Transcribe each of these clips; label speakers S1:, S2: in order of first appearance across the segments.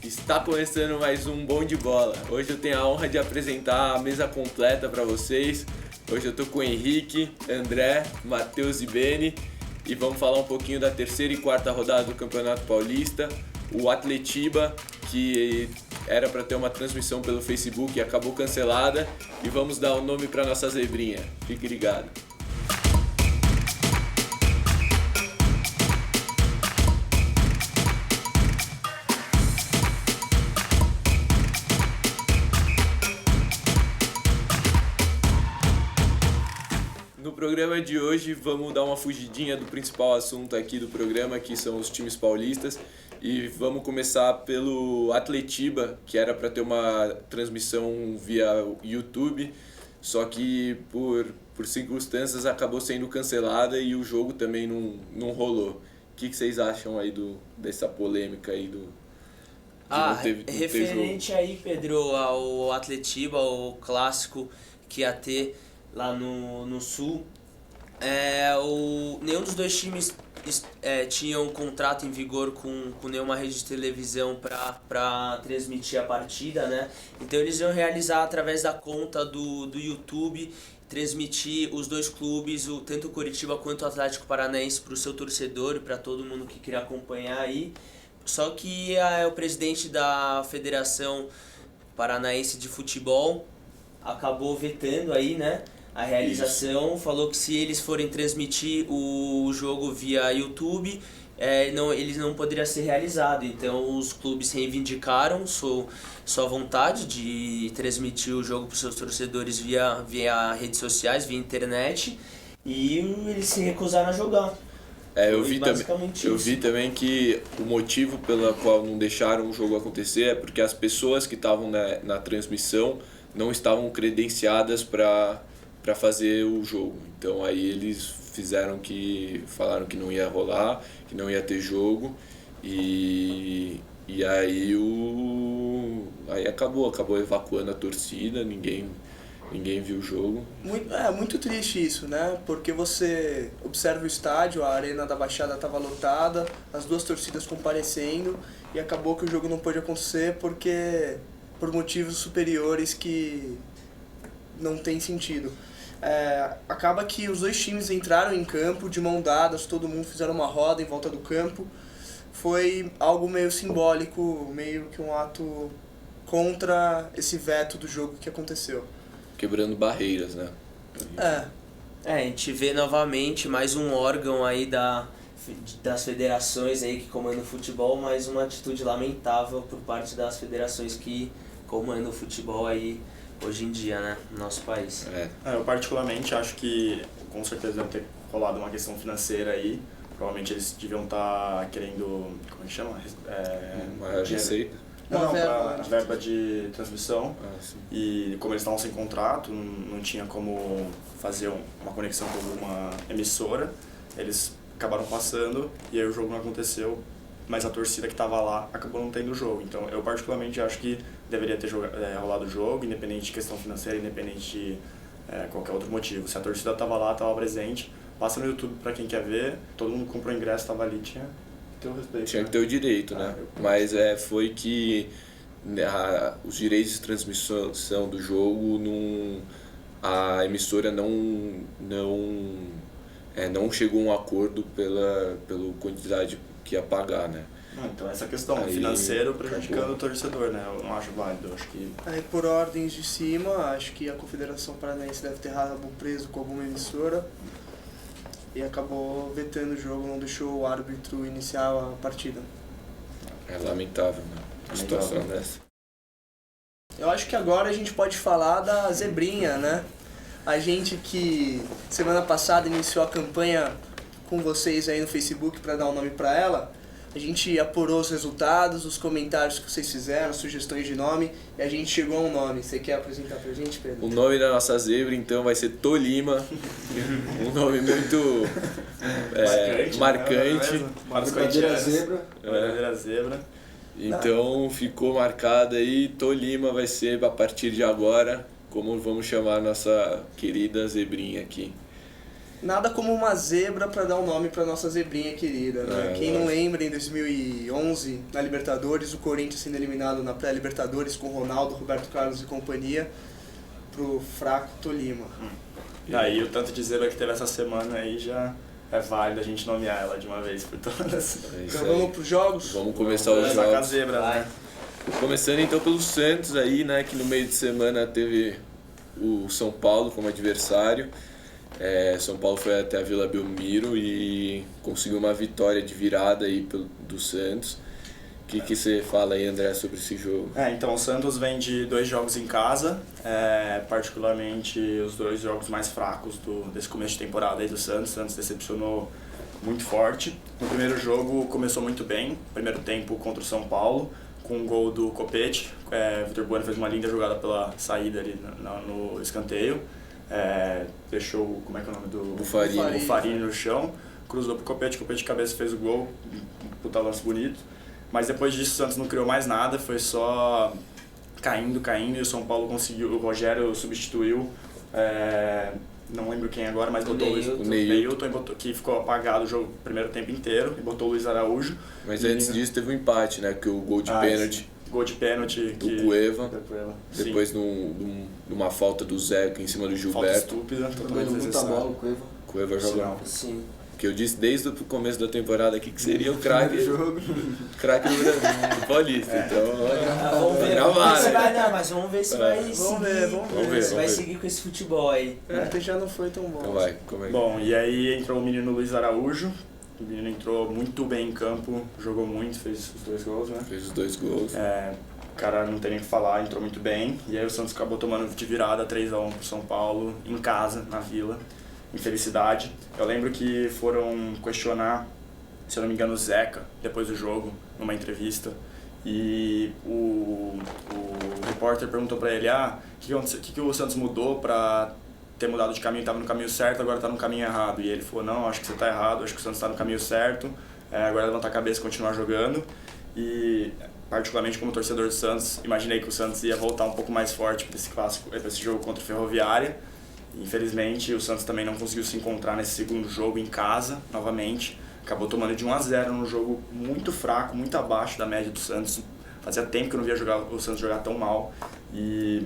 S1: Está começando mais um Bom de Bola. Hoje eu tenho a honra de apresentar a mesa completa para vocês. Hoje eu tô com o Henrique, André, Matheus e Beni e vamos falar um pouquinho da terceira e quarta rodada do Campeonato Paulista. O Atletiba, que era para ter uma transmissão pelo Facebook e acabou cancelada, e vamos dar o nome para nossa zebrinha. Fique ligado. No programa de hoje vamos dar uma fugidinha do principal assunto aqui do programa, que são os times paulistas, e vamos começar pelo Atletiba, que era para ter uma transmissão via YouTube, só que por circunstâncias acabou sendo cancelada e o jogo também não rolou. O que vocês acham aí dessa polêmica aí
S2: referente aí, Pedro, ao Atletiba, o clássico que ia ter lá no Sul, nenhum dos dois times tinha um contrato em vigor com nenhuma rede de televisão para transmitir a partida, né? Então eles iam realizar através da conta do YouTube, transmitir os dois clubes, tanto o Coritiba quanto o Atlético Paranaense, para o seu torcedor e para todo mundo que queria acompanhar aí. Só que o presidente da Federação Paranaense de Futebol acabou vetando aí, né, a realização. Isso. Falou que se eles forem transmitir o jogo via YouTube, eles não poderiam ser realizado. Então os clubes reivindicaram sua vontade de transmitir o jogo para os seus torcedores via redes sociais, via internet, e eles se recusaram a jogar.
S1: Eu vi também que o motivo pelo qual não deixaram o jogo acontecer é porque as pessoas que estavam na transmissão não estavam credenciadas para fazer o jogo. Então aí eles falaram que não ia rolar, que não ia ter jogo, e aí acabou evacuando a torcida, ninguém viu o jogo.
S3: Muito triste isso, né? Porque você observa o estádio, a Arena da Baixada estava lotada, as duas torcidas comparecendo, e acabou que o jogo não pôde acontecer por motivos superiores que não tem sentido. Acaba que os dois times entraram em campo de mão dadas, todo mundo fizeram uma roda em volta do campo. Foi algo meio simbólico, meio que um ato contra esse veto do jogo que aconteceu.
S1: Quebrando barreiras, né?
S2: A gente vê novamente mais um órgão aí das federações aí que comandam o futebol, mas uma atitude lamentável por parte das federações que comandam o futebol aí hoje em dia, né, no nosso país.
S4: Eu particularmente acho que com certeza deve ter rolado uma questão financeira aí. Provavelmente eles deviam estar querendo, como é que chama?
S1: Maior receita.
S4: A verba de transmissão. E como eles estavam sem contrato, não tinha como fazer uma conexão com alguma emissora, eles acabaram passando e aí o jogo não aconteceu, mas a torcida que estava lá acabou não tendo o jogo. Então eu particularmente acho que deveria ter rolado o jogo, independente de questão financeira, independente de qualquer outro motivo. Se a torcida estava lá, estava presente, passa no YouTube para quem quer ver, todo mundo comprou ingresso, estava ali, tinha que ter o respeito.
S1: Tinha que ter o direito, né? Mas foi que os direitos de transmissão do jogo, a emissora não chegou a um acordo pela quantidade que ia pagar, né?
S4: Então essa questão financeira prejudicando o torcedor, né? Eu não acho válido, eu acho que...
S3: Aí por ordens de cima, acho que a Confederação Paranaense deve ter rabo preso com alguma emissora e acabou vetando o jogo, não deixou o árbitro iniciar a partida.
S1: É lamentável, né? A situação dessa.
S3: Eu acho que agora a gente pode falar da zebrinha, né? A gente que semana passada iniciou a campanha com vocês aí no Facebook para dar um nome para ela, a gente apurou os resultados, os comentários que vocês fizeram, sugestões de nome, e a gente chegou a um nome. Você quer apresentar pra gente, Pedro?
S1: O nome da nossa zebra, então, vai ser Tolima. Um nome muito marcante.
S4: Verdadeira zebra.
S1: Então ficou marcado aí, Tolima vai ser a partir de agora, como vamos chamar a nossa querida zebrinha aqui.
S3: Nada como uma zebra para dar um nome para nossa zebrinha querida, né? Quem não lembra, em 2011, na Libertadores, o Corinthians sendo eliminado na pré-Libertadores com Ronaldo, Roberto Carlos e companhia pro fraco Tolima.
S4: Aí o tanto de zebra que teve essa semana aí já é válido a gente nomear ela de uma vez por todas.
S3: Então vamos pros jogos?
S1: Vamos começar os
S4: Com a
S1: jogos.
S4: zebra, né?
S1: Começando então pelo Santos aí, né, que no meio de semana teve o São Paulo como adversário. São Paulo foi até a Vila Belmiro e conseguiu uma vitória de virada aí do Santos. O que você fala aí, André, sobre esse jogo?
S4: Então o Santos vem de 2 jogos em casa, particularmente os 2 jogos mais fracos desse começo de temporada aí do Santos. O Santos decepcionou muito forte. No primeiro jogo começou muito bem, primeiro tempo contra o São Paulo, com um gol do Copete. Vitor Bueno fez uma linda jogada pela saída ali no escanteio. Deixou, como é que é o nome do... Bufarini no chão, cruzou pro Copete de cabeça fez o gol, um puta lance bonito. Mas depois disso o Santos não criou mais nada, foi só caindo, e o São Paulo conseguiu, o Rogério substituiu, não lembro quem agora, mas botou o Neilton, que ficou apagado o jogo primeiro tempo inteiro, e botou o Luiz Araújo.
S1: Mas antes disso teve um empate, né, que o gol de pênalti.
S4: Gol de pênalti
S1: do Cueva, depois numa falta do Zeca em cima do Gilberto.
S4: Falta estúpida,
S5: jogando muita bola o Cueva.
S1: Cueva jogando.
S2: Sim.
S1: Que eu disse desde o começo da temporada aqui que seria o craque do Paulista. Então,
S2: vamos ver, mas vamos ver se vai
S1: ver.
S2: seguir com esse futebol aí.
S3: Ontem já não foi tão bom.
S1: Então vai, como é?
S4: Bom, e aí entrou o menino Luiz Araújo. O menino entrou muito bem em campo, jogou muito, fez os 2 gols, né?
S1: Fez os 2 gols.
S4: O cara não tem nem o que falar, entrou muito bem. E aí o Santos acabou tomando de virada 3-1 pro São Paulo, em casa, na Vila. Infelicidade. Eu lembro que foram questionar, se eu não me engano, o Zeca, depois do jogo, numa entrevista. E o repórter perguntou pra ele, o que o Santos mudou pra ter mudado de caminho, estava no caminho certo, agora está no caminho errado. E ele falou, não, acho que você está errado, acho que o Santos está no caminho certo, agora levantar a cabeça e continuar jogando. E, particularmente como torcedor do Santos, imaginei que o Santos ia voltar um pouco mais forte para esse clássico, para esse jogo contra o Ferroviária. Infelizmente, o Santos também não conseguiu se encontrar nesse segundo jogo em casa, novamente. Acabou tomando de 1-0 num jogo muito fraco, muito abaixo da média do Santos. Fazia tempo que eu não via o Santos jogar tão mal. E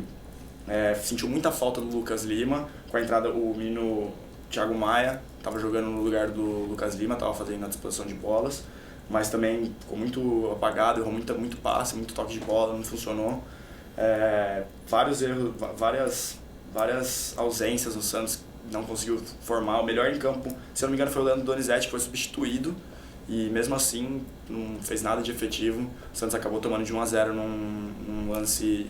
S4: sentiu muita falta do Lucas Lima. Com a entrada, o menino Thiago Maia estava jogando no lugar do Lucas Lima, estava fazendo a disposição de bolas. Mas também ficou muito apagado, errou muito passe, muito toque de bola, não funcionou. Vários erros, várias ausências no Santos, não conseguiu formar. O melhor em campo, se eu não me engano, foi o Leandro Donizete, que foi substituído. E mesmo assim, não fez nada de efetivo. O Santos acabou tomando de 1-0 num lance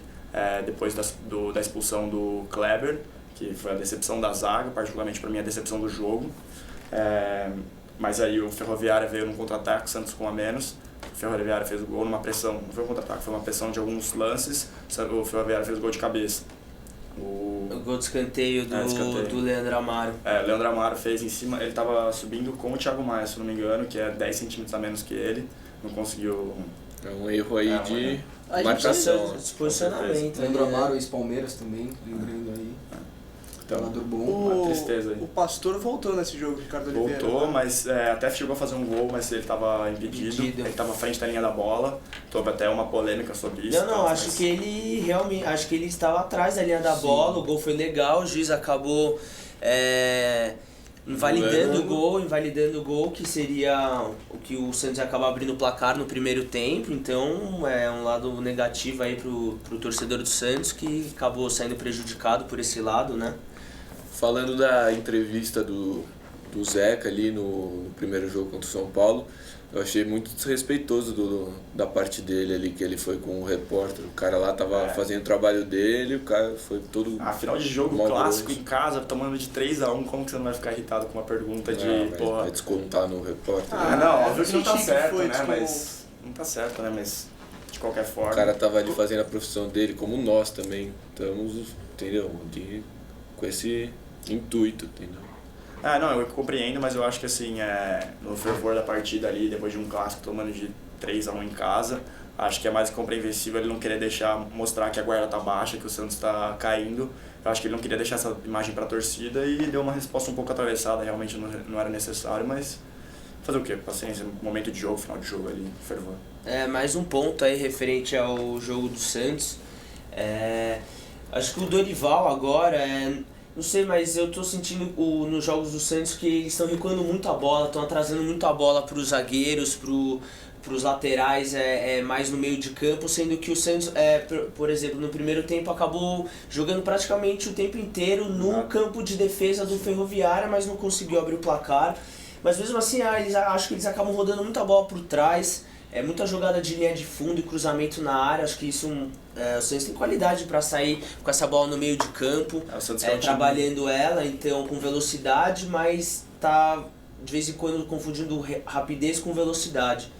S4: depois da expulsão do Kleber, que foi a decepção da zaga, particularmente para mim a decepção do jogo. Mas aí o Ferroviária veio num contra-ataque, o Santos com a menos. O Ferroviária fez o gol numa pressão, não foi um contra-ataque, foi uma pressão de alguns lances. O Ferroviária fez o gol de cabeça.
S2: O gol de escanteio do Leandro Amaro.
S4: Leandro Amaro fez em cima, ele estava subindo com o Thiago Maia, se não me engano, que é 10 centímetros a menos que ele. Não conseguiu...
S1: É um erro aí de
S2: marcação. De posicionamento.
S5: Leandro Amaro, ex-Palmeiras também, lembrando aí. Jogador bom.
S4: Uma tristeza aí.
S3: O Pastor voltou nesse jogo, Ricardo Oliveira.
S4: Voltou, mas até chegou a fazer um gol, mas ele estava impedido. Ele estava à frente da linha da bola. Houve até uma polêmica sobre isso.
S2: Acho que ele realmente, acho que ele estava atrás da linha da bola, o gol foi legal, o juiz acabou invalidando o gol, que seria o que o Santos ia acabar abrindo o placar no primeiro tempo. Então é um lado negativo aí pro torcedor do Santos, que acabou saindo prejudicado por esse lado, né?
S1: Falando da entrevista do Zeca ali no primeiro jogo contra o São Paulo, eu achei muito desrespeitoso da parte dele ali, que ele foi com o repórter. O cara lá tava fazendo o trabalho dele, o cara foi todo...
S4: Final de jogo clássico em casa, tomando de 3-1, como que você não vai ficar irritado com uma pergunta
S1: Vai descontar no repórter.
S4: Óbvio que não tá certo, né? Mas... Não tá certo, né? Mas de qualquer forma...
S1: O cara tava ali fazendo a profissão dele, como nós também estamos, entendeu? Com esse intuito, entendeu?
S4: Eu compreendo, mas eu acho que assim, no fervor da partida ali, depois de um clássico tomando de 3-1 em casa. Acho que é mais compreensível ele não querer mostrar que a guarda tá baixa, que o Santos está caindo. Eu acho que ele não queria deixar essa imagem para a torcida e deu uma resposta um pouco atravessada, realmente não era necessário, mas fazer o quê? Paciência, momento de jogo, final de jogo ali, fervor.
S2: Mais um ponto aí referente ao jogo do Santos. Acho que o Dorival agora, não sei, mas eu tô sentindo nos jogos do Santos que eles estão recuando muito a bola, estão atrasando muito a bola para os zagueiros, pros laterais, mais no meio de campo, sendo que o Santos, por exemplo, no primeiro tempo acabou jogando praticamente o tempo inteiro no campo de defesa do Ferroviária, mas não conseguiu abrir o placar. Mas mesmo assim, acho que eles acabam rodando muita bola por trás, muita jogada de linha de fundo e cruzamento na área. Acho que isso o Santos tem qualidade para sair com essa bola no meio de campo, trabalhando ela, então com velocidade, mas tá de vez em quando confundindo rapidez com velocidade.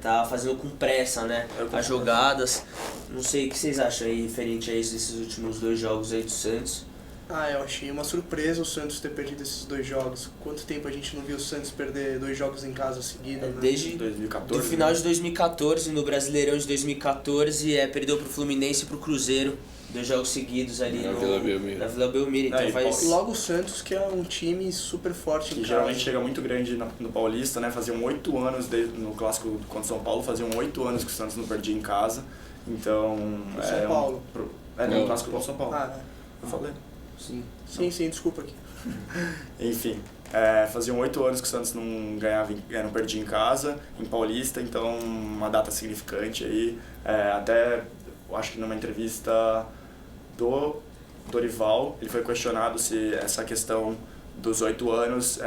S2: Tá fazendo com pressa, né, as jogadas. Não sei o que vocês acham aí referente a esses últimos 2 jogos aí do Santos.
S3: Eu achei uma surpresa o Santos ter perdido esses 2 jogos. Quanto tempo a gente não viu o Santos perder 2 jogos em casa seguidos, né?
S2: Desde
S4: 2014,
S2: do final de 2014, no Brasileirão de 2014, perdeu pro Fluminense e pro Cruzeiro. 2 jogos seguidos ali
S1: na
S2: Vila Belmiro. Então
S3: logo o Santos, que é um time super forte em casa.
S4: Geralmente chega muito grande no Paulista, né? Faziam 8 anos, no clássico contra o São Paulo, faziam 8 anos que o Santos não perdia em casa. Então...
S3: São Paulo?
S4: No clássico contra o São Paulo. Eu falei?
S3: Sim, desculpa aqui.
S4: Enfim, faziam 8 anos que o Santos não não perdia em casa, em Paulista, então uma data significante aí. Até, eu acho que numa entrevista do Dorival, ele foi questionado se essa questão dos 8 anos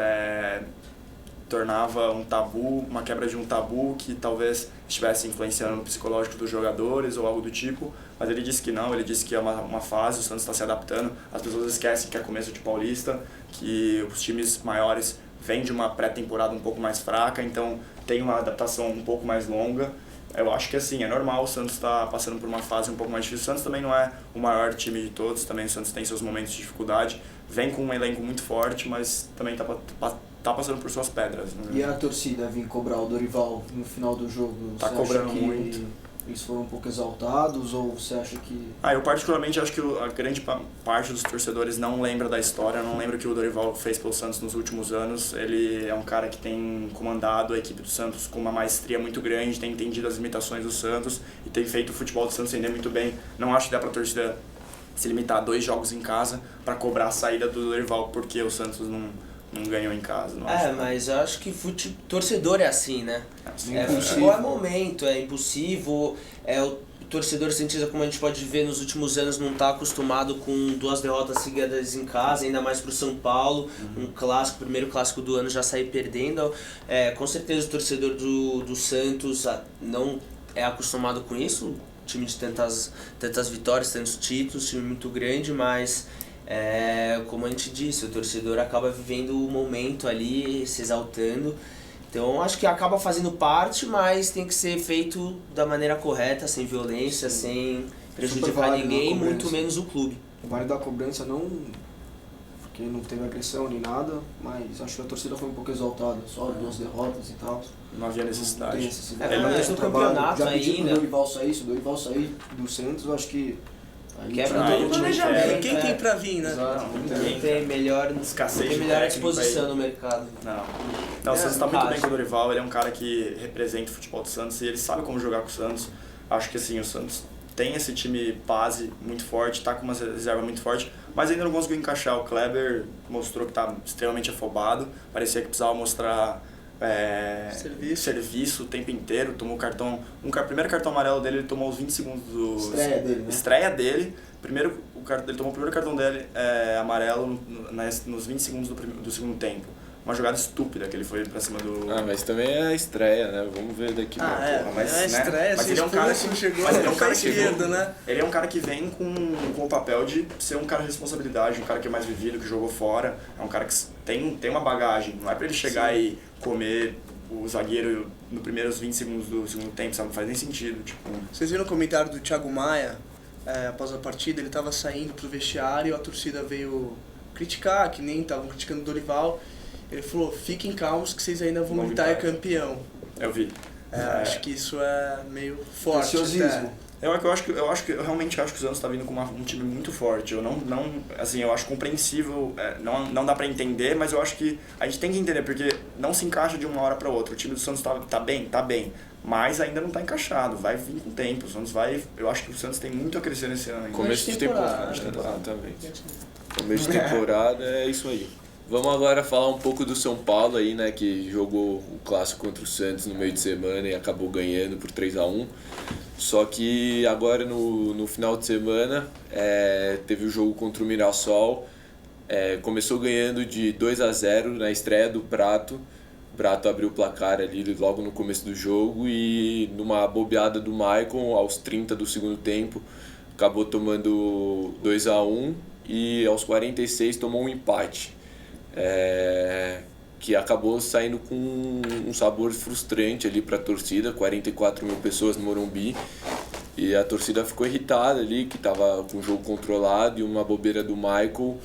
S4: tornava um tabu, uma quebra de um tabu que talvez estivesse influenciando no psicológico dos jogadores ou algo do tipo, mas ele disse que não, ele disse que é uma fase, o Santos está se adaptando, as pessoas esquecem que é começo de Paulista, que os times maiores vêm de uma pré-temporada um pouco mais fraca, então tem uma adaptação um pouco mais longa. Eu acho que assim, é normal, o Santos está passando por uma fase um pouco mais difícil. O Santos também não é o maior time de todos, também o Santos tem seus momentos de dificuldade, vem com um elenco muito forte, mas também tá passando por suas pedras. Né?
S5: E a torcida vir cobrar o Dorival no final do jogo?
S4: Tá cobrando muito.
S5: Eles foram um pouco exaltados ou você acha que...
S4: Eu particularmente acho que a grande parte dos torcedores não lembra da história, não lembra o que o Dorival fez pelo Santos nos últimos anos. Ele é um cara que tem comandado a equipe do Santos com uma maestria muito grande, tem entendido as limitações do Santos e tem feito o futebol do Santos render muito bem. Não acho que dá pra torcida se limitar a 2 jogos em casa para cobrar a saída do Dorival porque o Santos não ganhou em casa.
S2: Mas eu acho que torcedor é assim, né? Futebol é momento, é impulsivo, o torcedor cientista, como a gente pode ver nos últimos anos, não está acostumado com 2 derrotas seguidas em casa, ainda mais pro São Paulo, um clássico, primeiro clássico do ano já sair perdendo. Com certeza o torcedor do Santos não é acostumado com isso, time de tantas vitórias, tantos títulos, time muito grande, mas... como a gente disse, o torcedor acaba vivendo o momento ali, se exaltando. Então acho que acaba fazendo parte, mas tem que ser feito da maneira correta, sem violência, sem prejudicar ninguém, muito menos o clube.
S5: O válido da cobrança não... porque não teve agressão nem nada, mas acho que a torcida foi um pouco exaltada, só 2 derrotas e tal.
S4: Não havia necessidade.
S5: Não tem necessidade.
S2: Ele não tem campeonato
S5: já pediu
S2: ainda.
S5: pro Dorival sair, se o Dorival sair do Santos, eu acho que...
S2: Quebra todo o planejamento.
S3: Quem tem pra vir, né?
S5: Exato.
S2: Quem tem melhor disposição no mercado.
S4: Não, o Santos está muito bem com o Dorival, ele é um cara que representa o futebol do Santos e ele sabe como jogar com o Santos. Acho que assim, o Santos tem esse time base muito forte, tá com uma reserva muito forte, mas ainda não conseguiu encaixar. O Kleber mostrou que tá extremamente afobado, parecia que precisava mostrar serviço o tempo inteiro, tomou cartão, primeiro cartão amarelo dele, ele tomou os 20 segundos estreia dele, ele tomou o primeiro cartão dele amarelo nos 20 segundos do segundo tempo. Uma jogada estúpida que ele foi pra cima do...
S1: mas também é a estreia, né? Vamos ver daqui pra
S3: porra. Mas a estreia,
S4: mas ele é um cara
S3: que chegou esquerda, né?
S4: Ele é um cara que vem com o papel de ser um cara de responsabilidade, um cara que é mais vivido, que jogou fora, é um cara que tem uma bagagem, não é pra ele chegar e comer o zagueiro nos primeiros 20 segundos do segundo tempo, sabe? Não faz nem sentido, tipo...
S3: Vocês viram o comentário do Thiago Maia, após a partida, ele tava saindo pro vestiário, a torcida veio criticar, que nem estavam criticando o Dorival. Ele falou, fiquem calmos que vocês ainda vão gritar é campeão.
S4: Eu vi.
S3: Acho que isso é meio forte.
S5: Preciosismo.
S4: Eu realmente acho que o Santos está vindo com um time muito forte. Eu assim, eu acho compreensível, não dá para entender, mas eu acho que a gente tem que entender, porque não se encaixa de uma hora para outra. O time do Santos tá bem, mas ainda não está encaixado, vai vir com o tempo. O Santos eu acho que o Santos tem muito a crescer nesse ano ainda.
S1: Começo de temporada. Exatamente. Começo de temporada é isso aí. Vamos agora falar um pouco do São Paulo aí, né, que jogou o clássico contra o Santos no meio de semana e acabou ganhando por 3-1. Só que agora no final de semana teve o jogo contra o Mirassol, começou ganhando de 2-0 na estreia do Prato. O Prato abriu o placar ali logo no começo do jogo e numa bobeada do Maicon aos 30 do segundo tempo acabou tomando 2-1 e aos 46 tomou um empate. Que acabou saindo com um sabor frustrante ali para a torcida, 44 mil pessoas no Morumbi, e a torcida ficou irritada ali, que estava com o jogo controlado, e uma bobeira do Michael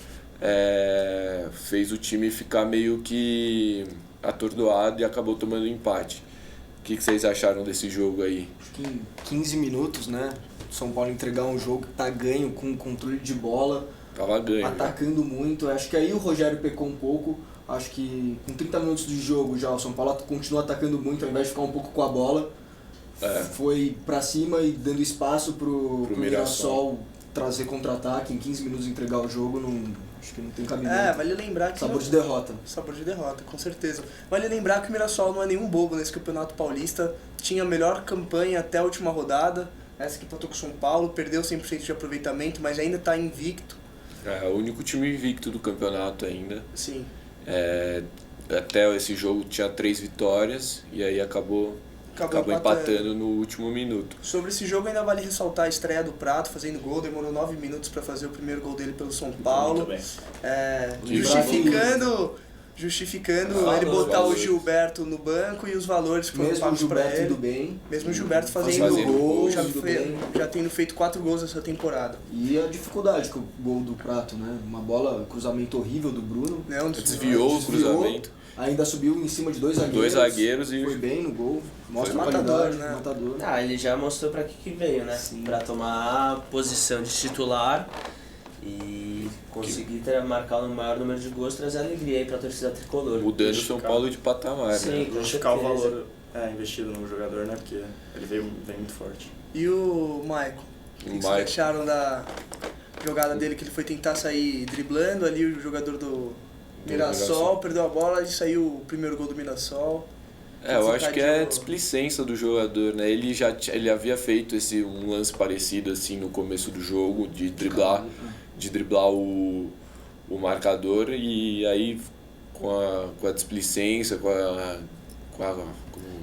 S1: fez o time ficar meio que atordoado e acabou tomando empate. O que vocês acharam desse jogo aí?
S5: Acho que em 15 minutos, né, São Paulo entregar um jogo que tá ganho com controle de bola,
S1: Tava ganho,
S5: atacando muito. Acho que aí o Rogério pecou um pouco. Acho que com 30 minutos de jogo já o São Paulo continua atacando muito ao invés de ficar um pouco com a bola. Foi pra cima e dando espaço pro Mirassol trazer contra-ataque. Em 15 minutos entregar o jogo, acho que não tem cabimento.
S3: Vale lembrar que...
S5: Sabor de derrota.
S3: Sabor de derrota, com certeza. Vale lembrar que o Mirassol não é nenhum bobo nesse Campeonato Paulista. Tinha a melhor campanha até a última rodada. Essa que empatou com o São Paulo, perdeu 100% de aproveitamento, mas ainda está invicto.
S1: É o único time invicto do campeonato ainda.
S3: Sim.
S1: Até esse jogo tinha 3 vitórias e aí acabou empatando no último minuto.
S3: Sobre esse jogo ainda vale ressaltar a estreia do Prato fazendo gol, demorou 9 minutos para fazer o primeiro gol dele pelo São Paulo. Justificando ele botar o Gilberto no banco e os valores que foram pagos para ele. Mesmo o Gilberto fazendo gol, já tendo feito 4 gols essa temporada.
S5: E a dificuldade com o gol do Prato, né? Uma bola, cruzamento horrível do Bruno.
S1: Desviou o cruzamento.
S5: Ainda subiu em cima de 2 zagueiros.
S1: 2 zagueiros e
S5: foi bem no gol. Mostra
S3: o matador, né?
S5: Matador.
S2: Ele já mostrou pra que veio, né?
S5: Sim.
S2: Pra tomar a posição de titular e conseguir marcar o maior número de gols, trazer alegria aí pra torcida tricolor.
S1: Mudando o São Paulo de patamar,
S2: Sim,
S1: né?
S4: Justificar o valor investido no jogador, né? Porque ele vem muito forte.
S3: E o Maicon? O que vocês acharam da jogada dele, que ele foi tentar sair driblando ali o jogador do Mirassol, perdeu a bola e saiu o primeiro gol do Mirassol?
S1: Eu acho que é displicência do jogador, né? Ele havia feito um lance parecido assim no começo do jogo, de driblar o marcador, e aí com a displicência,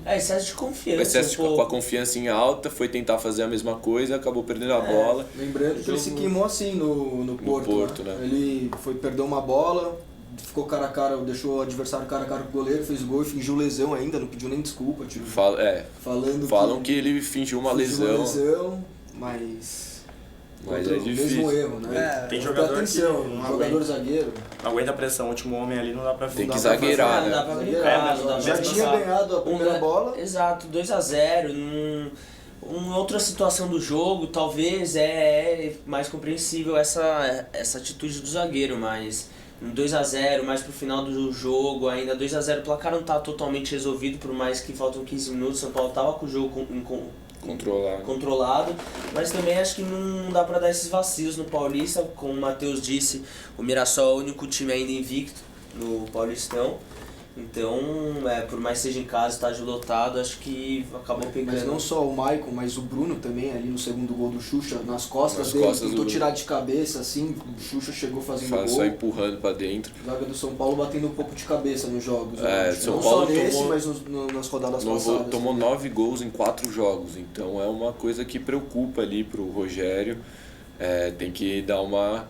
S2: excesso de confiança.
S1: Com a confiança em alta, foi tentar fazer a mesma coisa, acabou perdendo a bola.
S5: Lembrando que ele se queimou assim no Porto, né? Ele perdeu uma bola, ficou cara a cara, deixou o adversário cara a cara com o goleiro, fez gol e fingiu lesão ainda, não pediu nem desculpa. Tipo,
S1: falam que ele fingiu uma lesão,
S5: mas
S1: é difícil.
S5: Mesmo erro, né?
S4: Tem jogador
S5: atenção, jogador zagueiro.
S4: Não aguenta a pressão, o último homem ali não dá pra...
S1: Tem que zagueirar, né?
S2: Não dá pra brincar.
S5: Já tinha ganhado a primeira bola.
S2: Exato, 2-0. Uma outra situação do jogo, talvez é mais compreensível essa atitude do zagueiro, mas 2-0, mais pro final do jogo, ainda 2-0, o placar não tá totalmente resolvido, por mais que faltam 15 minutos, o São Paulo tava com o jogo controlado, mas também acho que não dá pra dar esses vacilos no Paulista. Como o Matheus disse, o Mirassol é o único time ainda invicto no Paulistão. Então, por mais que seja em casa, estádio lotado, acho que acabou pegando.
S5: Mas não só o Maicon, mas o Bruno também, ali no segundo gol do Xuxa, nas costas dele, tentou tirar de cabeça, assim, o Xuxa chegou fazendo gol.
S1: Só empurrando pra dentro.
S5: A zaga do São Paulo batendo um pouco de cabeça nos jogos.
S1: São
S5: não
S1: Paulo
S5: só nesse, mas nas rodadas passadas.
S1: Tomou 9 gols em 4 jogos, então é uma coisa que preocupa ali pro Rogério. Tem que dar uma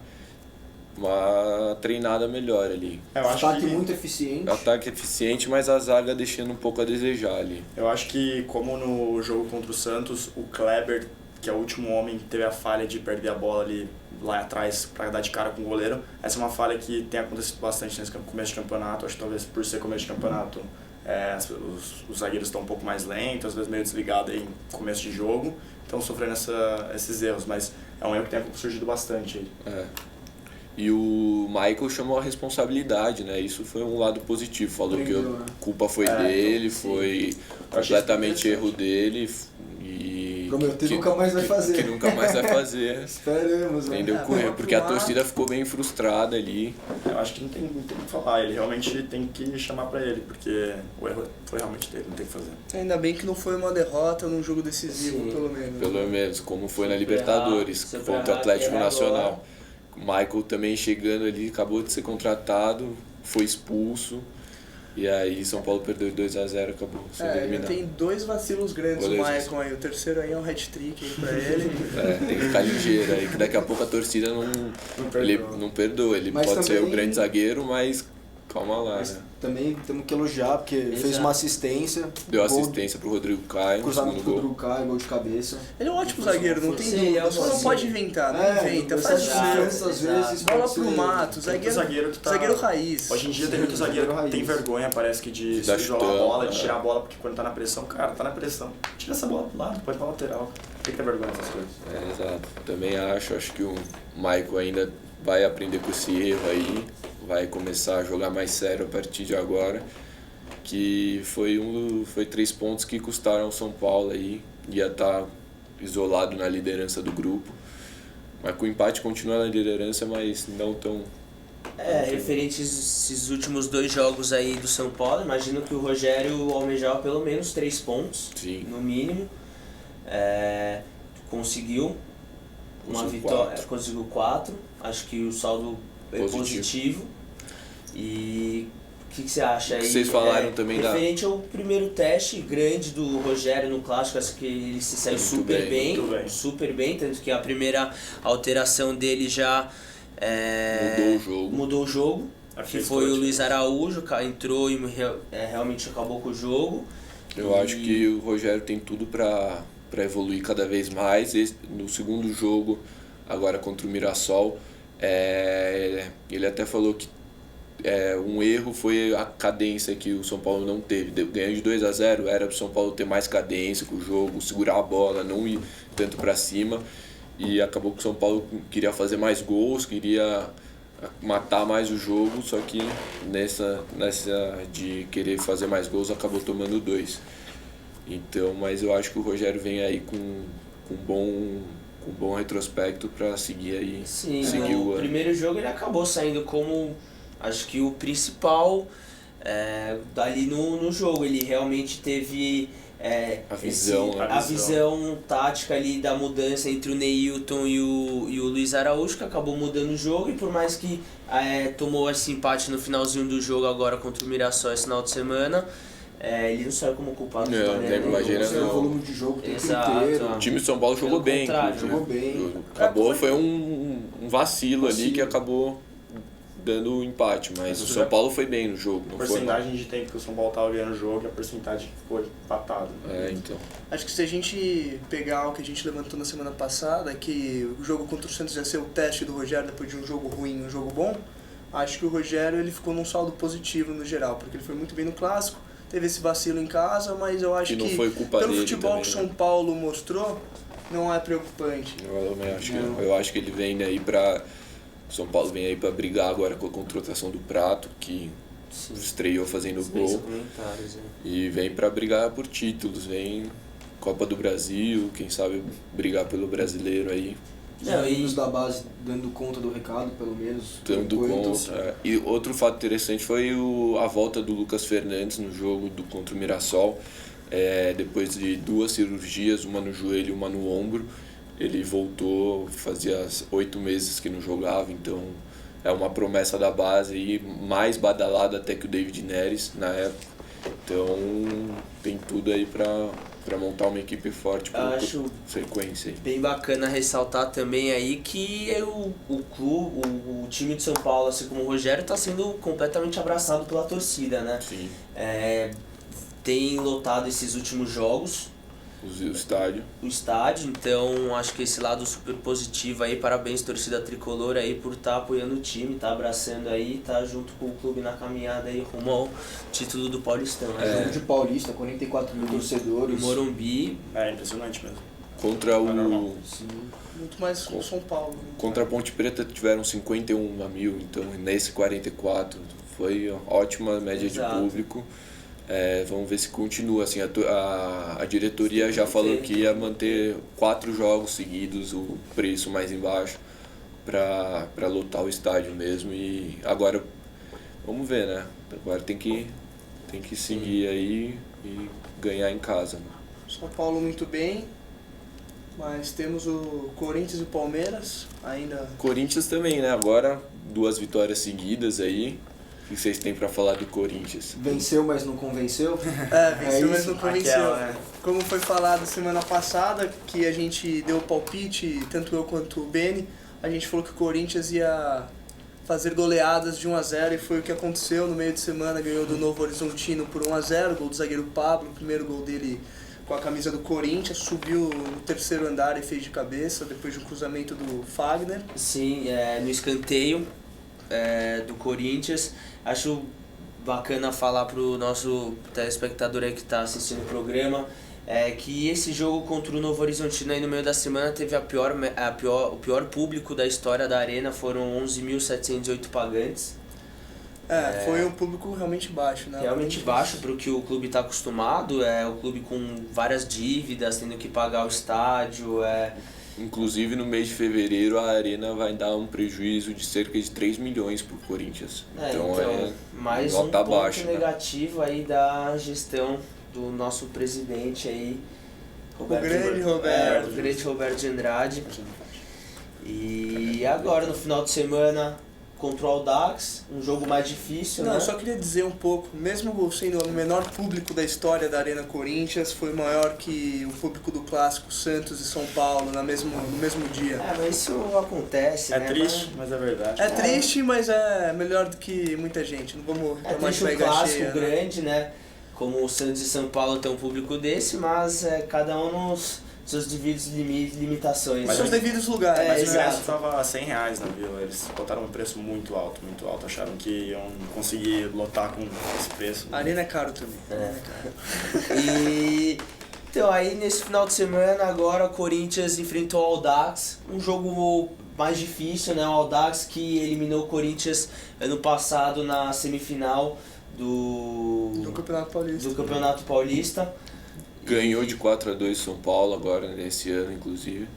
S1: treinada melhor ali.
S5: Ataque muito eficiente.
S1: Ataque eficiente, mas a zaga deixando um pouco a desejar ali.
S4: Eu acho que, como no jogo contra o Santos, o Kleber, que é o último homem que teve a falha de perder a bola ali lá atrás para dar de cara com o goleiro, essa é uma falha que tem acontecido bastante nesse começo de campeonato. Acho que talvez por ser começo de campeonato os zagueiros estão um pouco mais lentos, às vezes meio desligados aí em começo de jogo, estão sofrendo esses erros, mas é um erro que tem surgido bastante aí.
S1: E o Michael chamou a responsabilidade, né? Isso foi um lado positivo. Falou que a culpa foi dele, foi completamente erro dele. E
S5: prometeu que nunca mais vai fazer.
S1: Que nunca mais vai fazer.
S5: Esperamos, né?
S1: Entendeu? Porque a torcida ficou bem frustrada ali.
S4: Eu acho que não tem o que falar, ele realmente tem que chamar pra ele, porque o erro foi realmente dele, não tem o que fazer.
S3: Ainda bem que não foi uma derrota num jogo decisivo,
S2: Sim.
S3: pelo menos.
S1: Pelo menos, como foi na Libertadores,
S2: Se
S1: contra o Atlético Nacional. O Michael também chegando ali, acabou de ser contratado, foi expulso. E aí São Paulo perdeu 2-0, acabou sendo
S3: Ele
S1: eliminado.
S3: tem 2 vacilos grandes, o Michael aí. O terceiro aí é um hat-trick aí pra ele.
S1: Tem que ficar ligeiro aí, que daqui a pouco a torcida ele não perdoa. Ele
S5: Mas
S1: pode
S5: também,
S1: ser o grande zagueiro, mas calma lá, né?
S5: Também temos que elogiar, porque fez uma assistência.
S1: Deu
S5: gol,
S1: assistência pro Rodrigo Caio, no
S5: cruzamento
S1: segundo
S5: pro
S1: gol.
S5: Rodrigo Caio, gol de cabeça.
S3: Ele é um ótimo zagueiro, não tem
S2: Sim,
S3: dúvida. Só não
S2: sim.
S3: pode inventar, não inventa.
S5: Essas
S3: Faz o
S5: diferenças,
S3: seu.
S5: às vezes,
S3: Bola
S5: pode
S3: pro
S5: ser-
S3: mato,
S4: Zagueiro que tá...
S3: zagueiro raiz.
S4: Hoje em dia tem muito zagueiro que tem vergonha, parece que de
S1: Tá
S4: isolar a
S1: chutando,
S4: bola, de tirar a bola, porque quando tá na pressão, cara, tá na pressão. Tira essa bola pro lado, pode ir pra lateral. Tem que ter vergonha dessas coisas.
S1: Exato. Também acho que o Michael ainda vai aprender com esse erro aí, vai começar a jogar mais sério a partir de agora, que foi 3 pontos que custaram ao São Paulo aí, ia estar isolado na liderança do grupo, mas com o empate continua na liderança, mas não tão...
S2: Referente esses últimos 2 jogos aí do São Paulo, imagino que o Rogério almejava pelo menos 3 pontos,
S1: Sim.
S2: no mínimo. Conseguiu uma
S1: Conseguiu
S2: vitória,
S1: 4.
S2: conseguiu 4, acho que o saldo é positivo. E o que você acha aí?
S1: Que vocês falaram também
S2: referente ao primeiro teste grande do Rogério no Clássico, acho que ele se saiu
S1: Muito
S2: super
S1: bem,
S4: muito bem.
S2: super bem, tanto que a primeira alteração dele já mudou o jogo, que foi o Luiz Araújo, entrou e realmente acabou com o jogo.
S1: Eu acho que o Rogério tem tudo para evoluir cada vez mais. No segundo jogo, agora contra o Mirassol, ele até falou que um erro foi a cadência que o São Paulo não teve. Ganhando de 2-0, era para o São Paulo ter mais cadência com o jogo, segurar a bola, não ir tanto para cima. E acabou que o São Paulo queria fazer mais gols, queria matar mais o jogo, só que nessa de querer fazer mais gols acabou tomando 2. Então, mas eu acho que o Rogério vem aí com bom retrospecto para seguir aí.
S2: Sim,
S1: seguir
S2: no primeiro jogo ele acabou saindo como, acho que o principal dali no jogo. Ele realmente teve a visão tática ali da mudança entre o Neilton e o Luiz Araújo, que acabou mudando o jogo, e por mais que tomou esse empate no finalzinho do jogo agora contra o Mirassol esse final de semana, ele não saiu como culpado.
S1: Imagina
S5: o volume de jogo o tempo inteiro.
S1: O time de São Paulo jogou bem.
S5: Jogou bem.
S1: Acabou, foi um vacilo ali que acabou dando o empate, mas o São Paulo foi bem no jogo.
S4: A porcentagem de tempo que o São Paulo estava ganhando o jogo e a porcentagem que ficou empatado.
S1: Então.
S3: Acho que se a gente pegar o que a gente levantou na semana passada, que o jogo contra o Santos ia ser o teste do Rogério depois de um jogo ruim e um jogo bom, acho que o Rogério ele ficou num saldo positivo no geral, porque ele foi muito bem no Clássico, teve esse vacilo em casa, mas eu acho que pelo futebol que o São Paulo mostrou, não é preocupante.
S1: Eu acho que ele vem aí para... São Paulo vem aí para brigar agora com a contratação do Prato, que estreou fazendo gol. E vem para brigar por títulos, vem Copa do Brasil, quem sabe brigar pelo brasileiro aí.
S5: Os da base dando conta do recado, pelo menos.
S1: Dando conta. E outro fato interessante foi a volta do Lucas Fernandes no jogo contra o Mirassol. Depois de 2 cirurgias, uma no joelho e uma no ombro. Ele voltou, fazia 8 meses que não jogava, então é uma promessa da base aí, mais badalada até que o David Neres na época. Então tem tudo aí para montar uma equipe forte por sequência.
S2: Bem bacana ressaltar também aí que o time de São Paulo, assim como o Rogério, está sendo completamente abraçado pela torcida, né?
S1: Sim.
S2: Tem lotado esses últimos jogos.
S1: o estádio.
S2: O estádio, então acho que esse lado super positivo aí, parabéns torcida tricolor aí por estar apoiando o time, tá abraçando aí, tá junto com o clube na caminhada aí rumo ao título do Paulistão.
S5: Jogo de Paulista, 44 mil torcedores.
S2: No Morumbi.
S4: É impressionante mesmo.
S1: Contra o...
S3: Muito mais o São Paulo.
S1: Contra a Ponte Preta tiveram 51 mil, então nesse 44 foi ótima média
S2: Exato.
S1: de público. Vamos ver se continua. Assim, a diretoria já falou que ia manter 4 jogos seguidos, o preço mais embaixo, para lotar o estádio mesmo. E agora, vamos ver, né? Agora tem que seguir aí e ganhar em casa. Né?
S3: São Paulo muito bem, mas temos o Corinthians e o Palmeiras ainda.
S1: Corinthians também, né? Agora 2 vitórias seguidas aí. O que vocês têm para falar do Corinthians?
S5: Venceu, mas não convenceu.
S3: Venceu, mas não convenceu.
S2: Aquela,
S3: Como foi falado semana passada, que a gente deu o palpite, tanto eu quanto o Beni, a gente falou que o Corinthians ia fazer goleadas de 1-0 e foi o que aconteceu. No meio de semana ganhou do Novo Horizontino por 1-0, gol do zagueiro Pablo, o primeiro gol dele com a camisa do Corinthians, subiu no 3º andar e fez de cabeça, depois de um cruzamento do Fagner.
S2: Sim, no escanteio do Corinthians. Acho bacana falar pro nosso telespectador aí que está assistindo o programa que esse jogo contra o Novo Horizontino aí no meio da semana teve o pior público da história da Arena, foram 11.708 pagantes.
S3: Foi um público realmente baixo, né?
S2: Realmente baixo para o que o clube está acostumado, o clube com várias dívidas, tendo que pagar o estádio.
S1: Inclusive no mês de fevereiro a Arena vai dar um prejuízo de cerca de 3 milhões pro Corinthians. Então
S2: mais um ponto negativo aí da gestão do nosso presidente aí,
S3: o grande
S2: Roberto de Andrade. E agora no final de semana contra o Audax, um jogo mais difícil, né?
S3: Eu só queria dizer um pouco, mesmo sendo o menor público da história da Arena Corinthians, foi maior que o público do clássico Santos e São Paulo no mesmo dia.
S2: Mas isso acontece, né?
S4: É triste, mas é verdade.
S3: É triste, mas é melhor do que muita gente, não vamos tomar de barriga
S2: clássico
S3: cheia,
S2: grande, né? Como o Santos e São Paulo tem um público desse, mas cada um nos seus devidos limitações.
S3: Mas seus devidos lugares.
S4: Mas o ingresso estava R$100 na Vila, eles botaram um preço muito alto, acharam que iam conseguir lotar com esse preço.
S3: A Arena é caro também.
S2: Então aí nesse final de semana agora o Corinthians enfrentou o Audax, um jogo mais difícil, né? O Audax que eliminou o Corinthians ano passado na semifinal do Campeonato Paulista.
S1: Ganhou de 4-2 São Paulo agora, nesse ano, inclusive.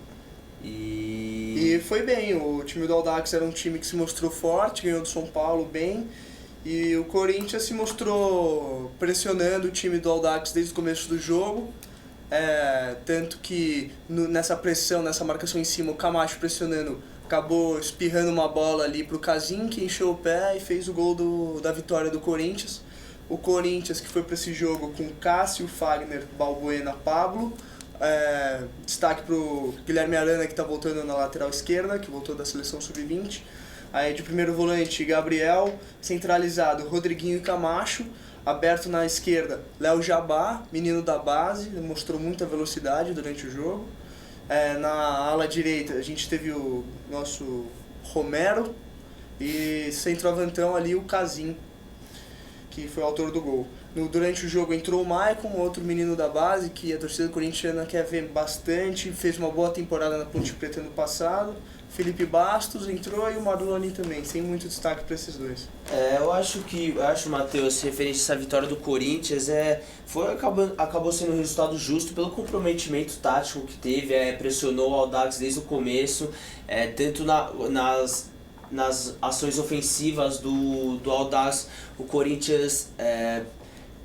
S3: E foi bem, o time do Audax era um time que se mostrou forte, ganhou do São Paulo bem. E o Corinthians se mostrou pressionando o time do Audax desde o começo do jogo. Tanto que nessa pressão, nessa marcação em cima, o Camacho pressionando, acabou espirrando uma bola ali pro Casim, que encheu o pé e fez o gol da vitória do Corinthians. O Corinthians que foi para esse jogo com Cássio, Fagner, Balbuena, Pablo. Destaque pro Guilherme Arana, que está voltando na lateral esquerda, que voltou da seleção sub-20. Aí de primeiro volante, Gabriel, centralizado, Rodriguinho e Camacho. Aberto na esquerda, Léo Jabá, menino da base, mostrou muita velocidade durante o jogo. Na ala direita a gente teve o nosso Romero e centroavantão ali o Casim, que foi o autor do gol. Durante o jogo entrou o Maicon, outro menino da base, que a torcida corintiana quer ver bastante, fez uma boa temporada na Ponte Preta no passado. Felipe Bastos entrou e o Marloni também, sem muito destaque para esses dois.
S2: Eu acho, Matheus, referente a essa vitória do Corinthians, acabou sendo um resultado justo pelo comprometimento tático que teve, pressionou o Audax desde o começo, tanto nas ações ofensivas do Audax, o Corinthians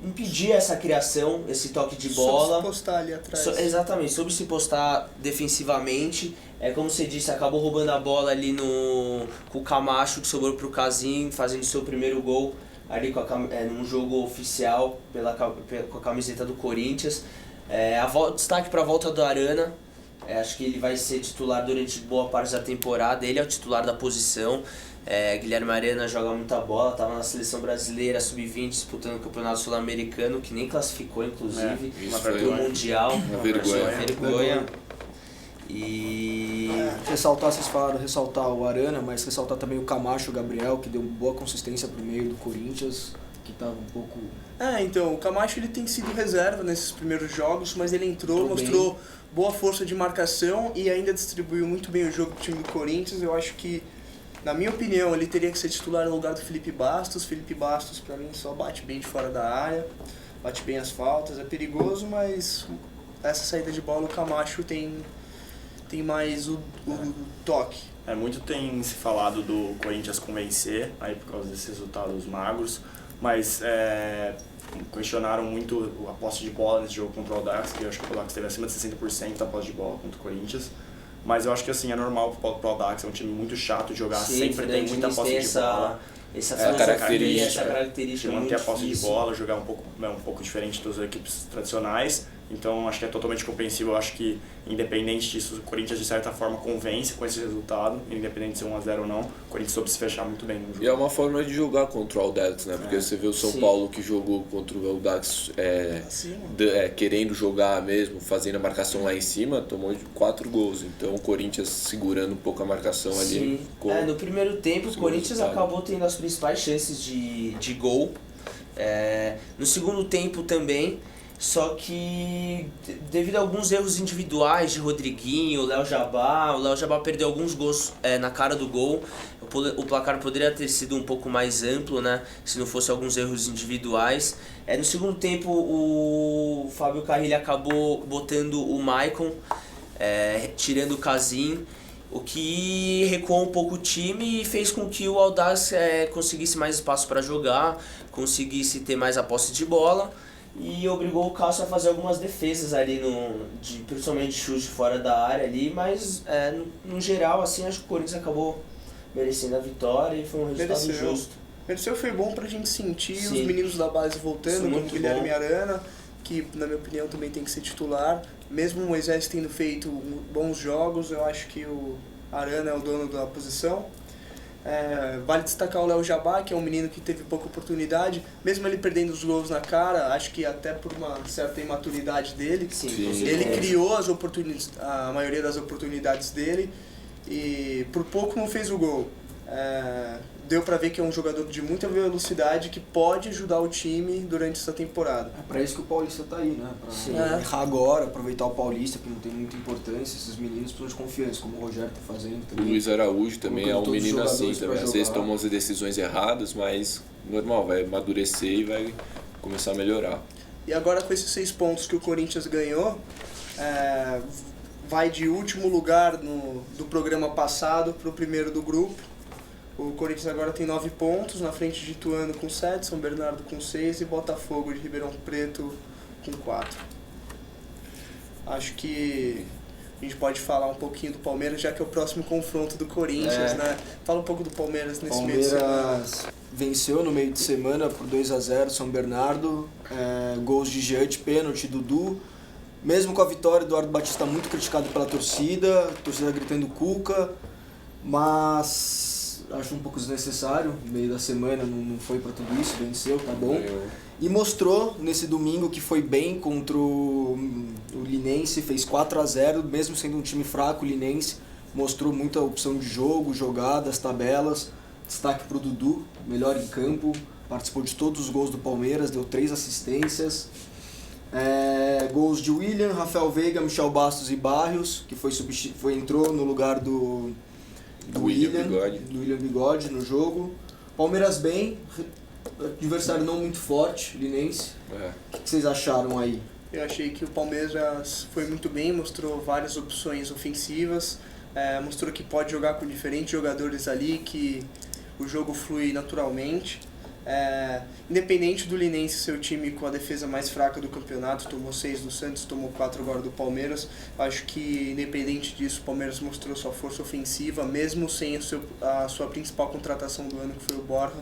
S2: impedia essa criação, esse toque de bola.
S3: Soube se postar ali atrás.
S2: Exatamente, soube se postar defensivamente. Como você disse, acabou roubando a bola ali com o Camacho, que sobrou pro Casim, fazendo seu primeiro gol ali num jogo oficial com a camiseta do Corinthians. Destaque para a volta do Arana. Acho que ele vai ser titular durante boa parte da temporada, ele é o titular da posição. Guilherme Arana joga muita bola, estava na seleção brasileira, sub-20, disputando o campeonato sul-americano, que nem classificou, inclusive, pro Mundial.
S1: Uma vergonha.
S2: E...
S5: Ressaltar, vocês falaram, ressaltar o Arana, mas ressaltar também o Camacho, o Gabriel, que deu boa consistência pro meio do Corinthians, que estava um pouco...
S3: Então, o Camacho ele tem sido reserva nesses primeiros jogos, mas ele entrou, mostrou boa força de marcação e ainda distribuiu muito bem o jogo pro time do Corinthians. Eu acho que, na minha opinião, ele teria que ser titular no lugar do Felipe Bastos. Felipe Bastos, pra mim, só bate bem de fora da área, bate bem as faltas, é perigoso, mas essa saída de bola o Camacho tem mais o toque.
S4: Muito tem se falado do Corinthians convencer, aí por causa desses resultados magros, mas questionaram muito a posse de bola nesse jogo contra o Audax, que eu acho que o Audax teve acima de 60% da posse de bola contra o Corinthians. Mas eu acho que assim, é normal pro Audax, é um time muito chato de jogar, sempre tem muita posse de bola.
S2: Essa
S4: característica de manter a posse
S2: difícil.
S4: de bola, jogar um pouco diferente das equipes tradicionais. Então acho que é totalmente compreensível. Eu acho que independente disso, o Corinthians de certa forma convence com esse resultado, independente de ser 1-0 ou não. O Corinthians soube se fechar muito bem no jogo.
S1: E é uma forma de jogar contra o Audax, né? Porque você vê o São Paulo que jogou contra o Audax querendo jogar mesmo, fazendo a marcação lá em cima, tomou 4 gols. Então o Corinthians segurando um pouco a marcação ali.
S2: No primeiro tempo o Corinthians acabou tendo as principais chances de gol. No segundo tempo também. Só que devido a alguns erros individuais de Rodriguinho, o Léo Jabá perdeu alguns gols na cara do gol. O placar poderia ter sido um pouco mais amplo, né, se não fosse alguns erros individuais. No segundo tempo o Fábio Carrilho acabou botando o Maicon, tirando o Casim, o que recuou um pouco o time e fez com que o Audax conseguisse mais espaço para jogar, conseguisse ter mais a posse de bola. E obrigou o Cássio a fazer algumas defesas ali, principalmente chute fora da área ali, mas no geral, assim, acho que o Corinthians acabou merecendo a vitória e foi um resultado justo.
S3: Mereceu, foi bom pra gente sentir os meninos da base voltando, como o Guilherme Arana, que na minha opinião também tem que ser titular. Mesmo o Moisés tendo feito bons jogos, eu acho que o Arana é o dono da posição. Vale destacar o Léo Jabá, que é um menino que teve pouca oportunidade, mesmo ele perdendo os gols na cara, acho que até por uma certa imaturidade dele. Ele criou a maioria das oportunidades dele e por pouco não fez o gol. Deu pra ver que é um jogador de muita velocidade que pode ajudar o time durante essa temporada.
S5: É pra isso que o Paulista tá aí, né? Pra errar agora, aproveitar o Paulista, que não tem muita importância, esses meninos precisam de confiança, como o Rogério tá fazendo também.
S1: O Luiz Araújo também é um menino assim também. Às vezes toma as decisões erradas, mas normal, vai amadurecer e vai começar a melhorar.
S3: E agora com esses 6 pontos que o Corinthians ganhou, vai de último lugar do programa passado para o primeiro do grupo. O Corinthians agora tem 9 pontos, na frente de Ituano com 7, São Bernardo com 6 e Botafogo de Ribeirão Preto com 4. Acho que a gente pode falar um pouquinho do Palmeiras, já que é o próximo confronto do Corinthians, né? Fala um pouco do Palmeiras nesse meio de semana.
S5: Palmeiras venceu no meio de semana por 2-0 São Bernardo, gols de Jean de pênalti, Dudu. Mesmo com a vitória, Eduardo Batista muito criticado pela torcida, a torcida gritando Cuca, mas acho um pouco desnecessário, no meio da semana não foi pra tudo isso, venceu, tá bom. E mostrou nesse domingo que foi bem contra o Linense, fez 4-0, mesmo sendo um time fraco, o Linense mostrou muita opção de jogo, jogadas, tabelas. Destaque pro Dudu, melhor em campo, participou de todos os gols do Palmeiras, deu 3 assistências. Gols de William, Rafael Veiga, Michel Bastos e Barrios, que entrou no lugar do William Bigode no jogo. Palmeiras bem, adversário não muito forte, Linense. O que vocês acharam aí?
S3: Eu achei que o Palmeiras foi muito bem, mostrou várias opções ofensivas, mostrou que pode jogar com diferentes jogadores ali, que o jogo flui naturalmente. Independente do Linense ser o time com a defesa mais fraca do campeonato, tomou 6 do Santos, tomou 4 agora do Palmeiras, acho que independente disso o Palmeiras mostrou sua força ofensiva, mesmo sem a sua principal contratação do ano, que foi o Borja.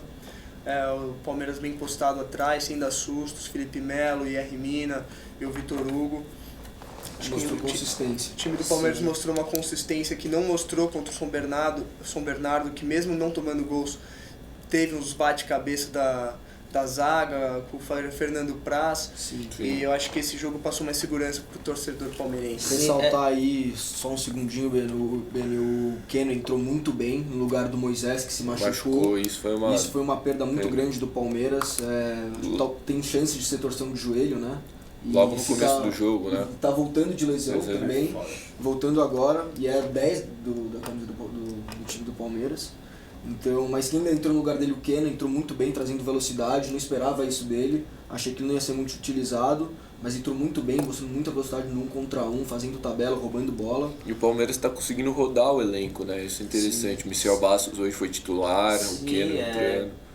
S3: O Palmeiras bem postado atrás, sem dar sustos, Felipe Melo, Yerry Mina e o Vitor Hugo.
S5: Mostrou consistência.
S3: O time do Palmeiras mostrou uma consistência que não mostrou contra o São Bernardo, que mesmo não tomando gols, teve uns bate-cabeça da zaga, com o Fernando Praz.
S5: Sim.
S3: E eu acho que esse jogo passou mais segurança pro torcedor palmeirense.
S5: Ressaltar aí, só um segundinho, o Keno entrou muito bem no lugar do Moisés, que se machucou.
S1: Isso foi uma
S5: perda muito grande do Palmeiras. Tem chance de ser torção de joelho, né? E
S1: logo no começo do jogo, né?
S5: Tá voltando de lesão também, voltando agora, e é 10 da camisa do time do Palmeiras. Então, mas quem entrou no lugar dele, o Keno, entrou muito bem, trazendo velocidade, não esperava isso dele, achei que ele não ia ser muito utilizado, mas entrou muito bem, mostrando muita velocidade no 1 contra 1, fazendo tabela, roubando bola.
S1: E o Palmeiras está conseguindo rodar o elenco, né? Isso é interessante. O Michel Bastos hoje foi titular, o Keno entrando.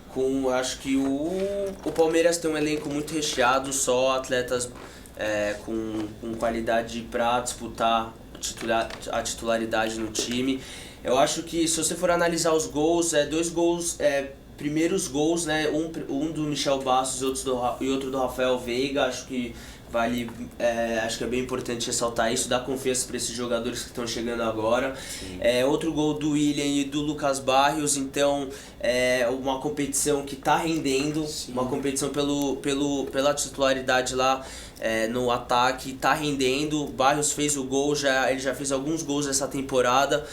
S2: Acho que o Palmeiras tem um elenco muito recheado, só atletas com qualidade para disputar a titularidade no time. Eu acho que se você for analisar os gols, 2 gols, primeiros gols, né, um do Michel Bastos e outro do Rafael Veiga, acho que acho que é bem importante ressaltar isso, dar confiança para esses jogadores que estão chegando agora. Outro gol do William e do Lucas Barrios, então uma competição que está rendendo, uma competição pela titularidade lá no ataque, está rendendo. Barrios fez o gol, ele já fez alguns gols essa temporada,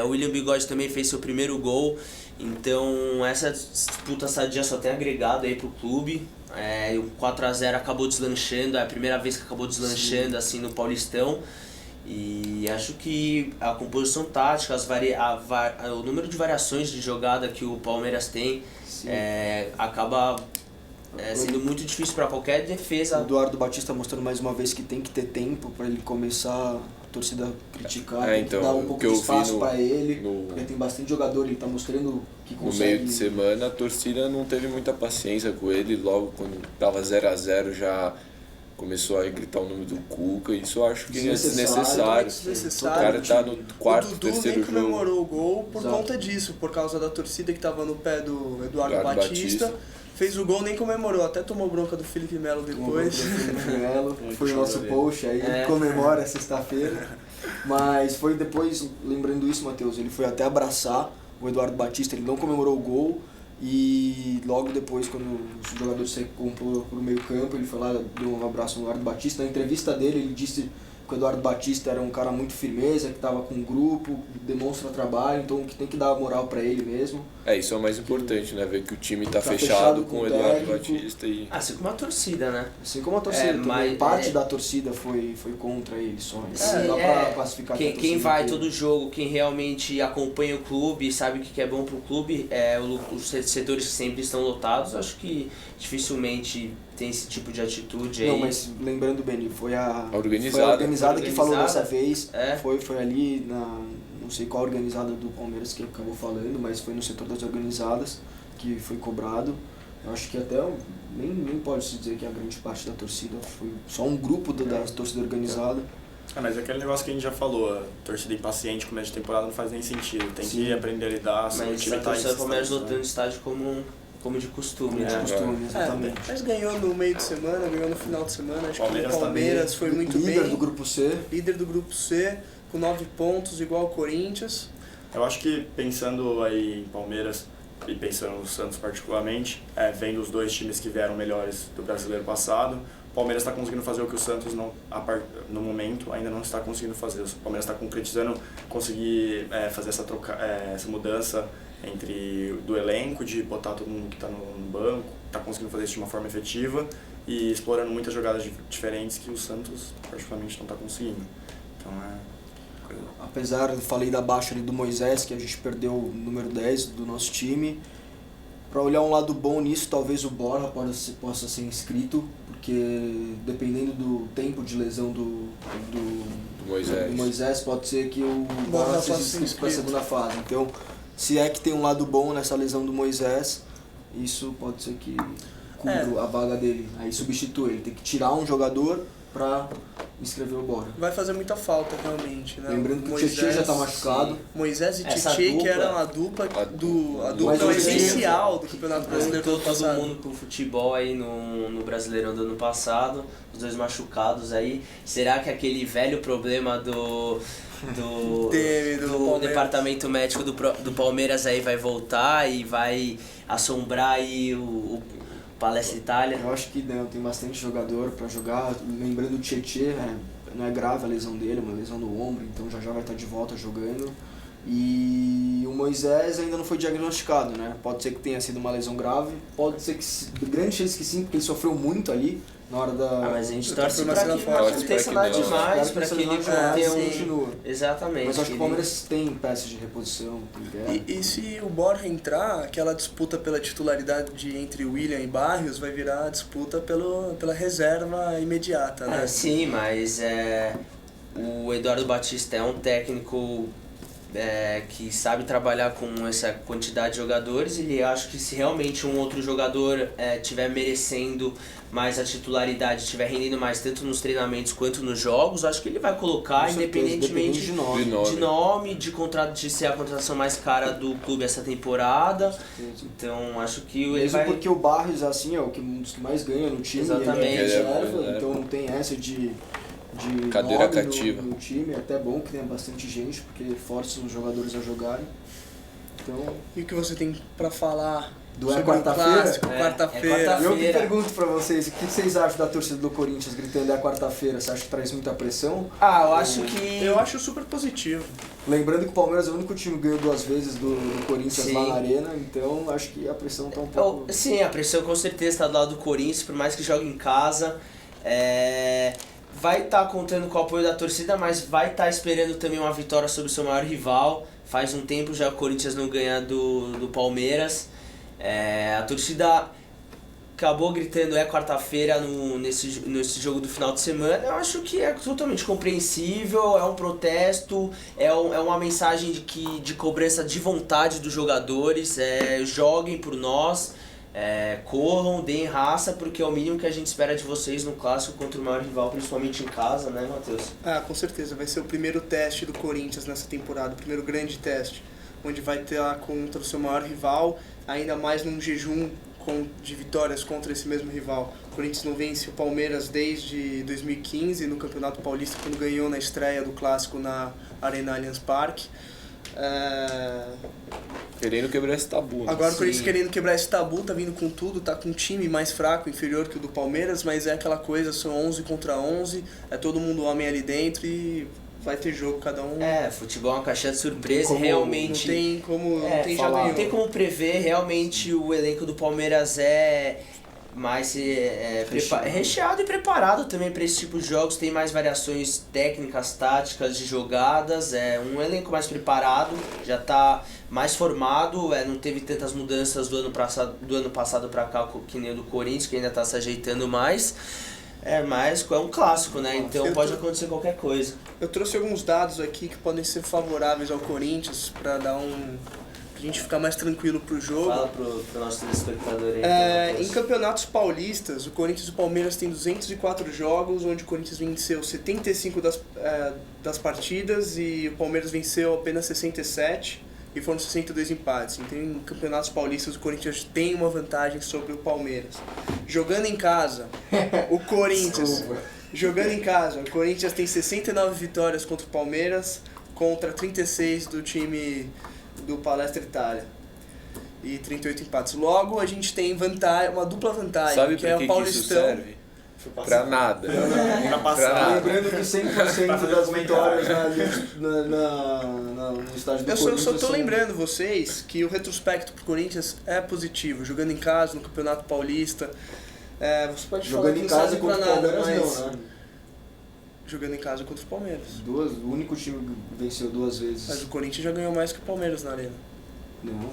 S2: o William Bigode também fez seu primeiro gol, então essa disputa sadia só tem agregado aí pro clube. O 4-0 acabou deslanchando, é a primeira vez que acabou deslanchando assim no Paulistão, e acho que a composição tática, o número de variações de jogada que o Palmeiras tem acaba sendo muito difícil para qualquer defesa.
S5: O Eduardo Batista mostrando mais uma vez que tem que ter tempo para ele começar a torcida criticar, tem
S1: então,
S5: que dar um pouco de espaço para ele, porque tem bastante jogador, ele está mostrando que consegue.
S1: No meio de semana a torcida não teve muita paciência com ele, logo quando estava 0-0 já começou a gritar o nome do Cuca, isso eu acho que é desnecessário. O cara tá no quarto, terceiro jogo.
S3: O Dudu nem comemorou o gol por conta disso, por causa da torcida que estava no pé do Eduardo Batista. Fez o gol, nem comemorou, até tomou bronca do Felipe Melo depois.
S5: Foi o nosso post aí, comemora sexta-feira. Mas foi depois, lembrando isso, Matheus, ele foi até abraçar o Eduardo Batista, ele não comemorou o gol. E logo depois, quando os jogadores saíram pro meio campo, ele foi lá, deu um abraço no Eduardo Batista. Na entrevista dele, ele disse que o Eduardo Batista era um cara muito firmeza, que estava com um grupo, demonstra trabalho, então que tem que dar moral para ele mesmo.
S1: Isso é o mais importante, né? Ver que o time tá fechado com o Eduardo Batista e...
S2: Assim como a torcida, né?
S5: Assim como a torcida, mas parte da torcida foi contra ele só. Não dá pra classificar
S2: quem vai todo jogo, quem realmente acompanha o clube, sabe o que é bom pro clube, os setores que sempre estão lotados, acho que dificilmente tem esse tipo de atitude aí.
S5: Não, mas lembrando, Beni, foi a
S1: organizada
S5: que falou dessa vez, foi ali não sei qual organizada do Palmeiras que acabou falando, mas foi no setor das organizadas que foi cobrado. Eu acho que até nem pode se dizer que a grande parte da torcida foi só um grupo da torcida organizada.
S4: Mas é aquele negócio que a gente já falou, a torcida impaciente começo de temporada não faz nem sentido, tem que aprender a lidar,
S2: mas o time tá o Palmeiras lotando o estádio como de costume,
S5: exatamente.
S3: Mas ganhou no meio de semana, ganhou no final de semana, acho que o Palmeiras foi muito bem.
S5: Líder do grupo C.
S3: Líder do grupo C, com 9 pontos, igual ao Corinthians.
S4: Eu acho que pensando aí em Palmeiras e pensando no Santos particularmente, vendo os dois times que vieram melhores do brasileiro passado, o Palmeiras está conseguindo fazer o que o Santos no momento ainda não está conseguindo fazer. O Palmeiras está concretizando conseguir fazer essa mudança do elenco, de botar todo mundo que está no banco, está conseguindo fazer isso de uma forma efetiva e explorando muitas jogadas diferentes que o Santos particularmente não está conseguindo. Então
S5: apesar, eu falei da baixa ali do Moisés, que a gente perdeu o número 10 do nosso time, para olhar um lado bom nisso, talvez o Borja possa ser inscrito, porque dependendo do tempo de lesão do Moisés, pode ser que o Borja seja inscrito para a segunda fase. Então, se é que tem um lado bom nessa lesão do Moisés, isso pode ser que cubra a vaga dele. Aí substitui, ele tem que tirar um jogador para inscrever o Bora.
S3: Vai fazer muita falta, realmente, né?
S5: Lembrando que o Tietchan já tá machucado.
S3: Moisés e
S2: Essa
S3: Tietchan, que
S2: dupla-
S3: era a dupla
S5: Mas o
S3: essencial do Campeonato Brasileiro do
S2: Voltou
S3: ano
S2: todo
S3: passado.
S2: mundo pro futebol aí no Brasileirão do ano passado, os dois machucados aí. Será que aquele velho problema do
S3: Palmeiras.
S2: departamento médico do Palmeiras aí vai voltar e vai assombrar aí o Palestra Itália?
S5: Eu acho que não, tem bastante jogador para jogar. Lembrando o Tietchan, não é grave a lesão dele, é uma lesão no ombro, então já vai estar de volta jogando. E o Moisés ainda não foi diagnosticado, né? Pode ser que tenha sido uma lesão grave, pode ser que, grande chance que sim, porque ele sofreu muito ali na hora da...
S2: Mas a gente
S3: Eu
S2: torce
S3: tô
S2: pra que
S3: torcendo
S2: não
S3: forte,
S2: aconteça
S1: espero que
S2: nada
S1: não.
S2: demais, pra
S5: Espero
S2: que
S5: que
S2: ele
S5: essa lesão
S2: tenha
S5: continue.
S2: Exatamente.
S5: Mas eu acho que o
S2: ele-
S5: Palmeiras tem peças de reposição, tem
S3: E se o Borja entrar, aquela disputa pela titularidade entre William e Barrios vai virar a disputa pela reserva imediata, né?
S2: Sim, mas o Eduardo Batista é um técnico que sabe trabalhar com essa quantidade de jogadores. Ele acha que se realmente um outro jogador estiver merecendo mais a titularidade, estiver rendendo mais tanto nos treinamentos quanto nos jogos, acho que ele vai colocar, independentemente
S5: de nome.
S1: De
S2: de nome, de contrato, de ser a contratação mais cara do clube essa temporada. Então acho que ele
S5: Mesmo
S2: vai...
S5: porque o Barrios assim, é um dos que mais ganha no time,
S2: Exatamente.
S5: ele é reserva,
S1: Ele é-
S5: então não tem essa de
S1: Cadeira
S5: nome
S1: cativa.
S5: no time, é até bom que tenha bastante gente, porque força os jogadores a jogarem. Então,
S3: E o que você tem pra falar
S5: do
S3: sobre o
S5: quarta-feira?
S3: clássico, quarta-feira?
S2: quarta-feira.
S5: Eu que pergunto pra vocês, o que vocês acham da torcida do Corinthians gritando quarta-feira? Você acha que traz muita pressão?
S2: eu acho que...
S3: Eu acho super positivo.
S5: Lembrando que o Palmeiras é o único time que ganhou 2 vezes do Corinthians
S2: Sim.
S5: lá na Arena, então acho que a pressão tá um pouco...
S2: Sim, a pressão com certeza está do lado do Corinthians, por mais que jogue em casa. Vai estar contando com o apoio da torcida, mas vai estar esperando também uma vitória sobre o seu maior rival. Faz um tempo já o Corinthians não ganha do Palmeiras. A torcida acabou gritando quarta-feira nesse jogo do final de semana. Eu acho que é totalmente compreensível, é um protesto, é uma mensagem de cobrança de vontade dos jogadores. Joguem por nós, corram, deem raça, porque é o mínimo que a gente espera de vocês no clássico contra o maior rival, principalmente em casa, né, Matheus?
S3: Com certeza, vai ser o primeiro teste do Corinthians nessa temporada, o primeiro grande teste, onde vai ter contra o seu maior rival, ainda mais num jejum de vitórias contra esse mesmo rival. O Corinthians não vence o Palmeiras desde 2015, no Campeonato Paulista, quando ganhou na estreia do Clássico na Arena Allianz Parque.
S1: Querendo quebrar esse tabu. Né?
S3: Agora o
S2: Sim.
S3: Corinthians querendo quebrar esse tabu, tá vindo com tudo, tá com um time mais fraco, inferior que o do Palmeiras, mas é aquela coisa, são 11 contra 11, é todo mundo homem ali dentro e vai ter jogo cada um.
S2: Futebol é uma caixinha de surpresa,
S5: como-
S2: realmente...
S3: Não tem como, não tem já
S5: falar.
S2: Não
S3: ganhou.
S2: tem como prever, realmente o elenco do Palmeiras é mais recheado e preparado também para esse tipo de jogos, tem mais variações técnicas, táticas, de jogadas, um elenco mais preparado, já está mais formado, não teve tantas mudanças do ano passado para cá que nem o do Corinthians, que ainda está se ajeitando mais. Mas é um clássico, né? Então pode acontecer qualquer coisa.
S3: Eu trouxe alguns dados aqui que podem ser favoráveis ao Corinthians para dar pra gente ficar mais tranquilo pro jogo.
S2: Fala pro nosso telespectador aí.
S3: Em campeonatos paulistas, o Corinthians e o Palmeiras têm 204 jogos, onde o Corinthians venceu 75 das partidas e o Palmeiras venceu apenas 67 e foram 62 empates. Então, em campeonatos paulistas, o Corinthians tem uma vantagem sobre o Palmeiras. Jogando em casa, o Corinthians... Jogando em casa, o Corinthians tem 69 vitórias contra o Palmeiras, contra 36 do time do Palestra Itália. E 38 empates. Logo, a gente tem uma dupla vantagem,
S1: Sabe
S3: que é
S1: por
S3: o
S1: que isso
S3: Paulistão.
S1: serve? Pra nada.
S4: Pra passar.
S1: Pra nada.
S5: Lembrando que 100% das vitórias no estádio do
S3: Eu
S5: Corinthians
S3: só tô
S5: são-
S3: lembrando vocês que o retrospecto pro Corinthians é positivo. Jogando em casa, no Campeonato Paulista. Você pode falar
S5: Jogando
S3: que
S5: em
S3: não
S5: casa
S3: serve
S5: contra
S3: pra
S5: o
S3: nada,
S5: Palmeiras
S3: mas...
S5: não, né?
S3: Jogando em casa contra o Palmeiras.
S5: O único time que venceu 2 vezes.
S3: Mas o Corinthians já ganhou mais que o Palmeiras na Arena.
S5: Não.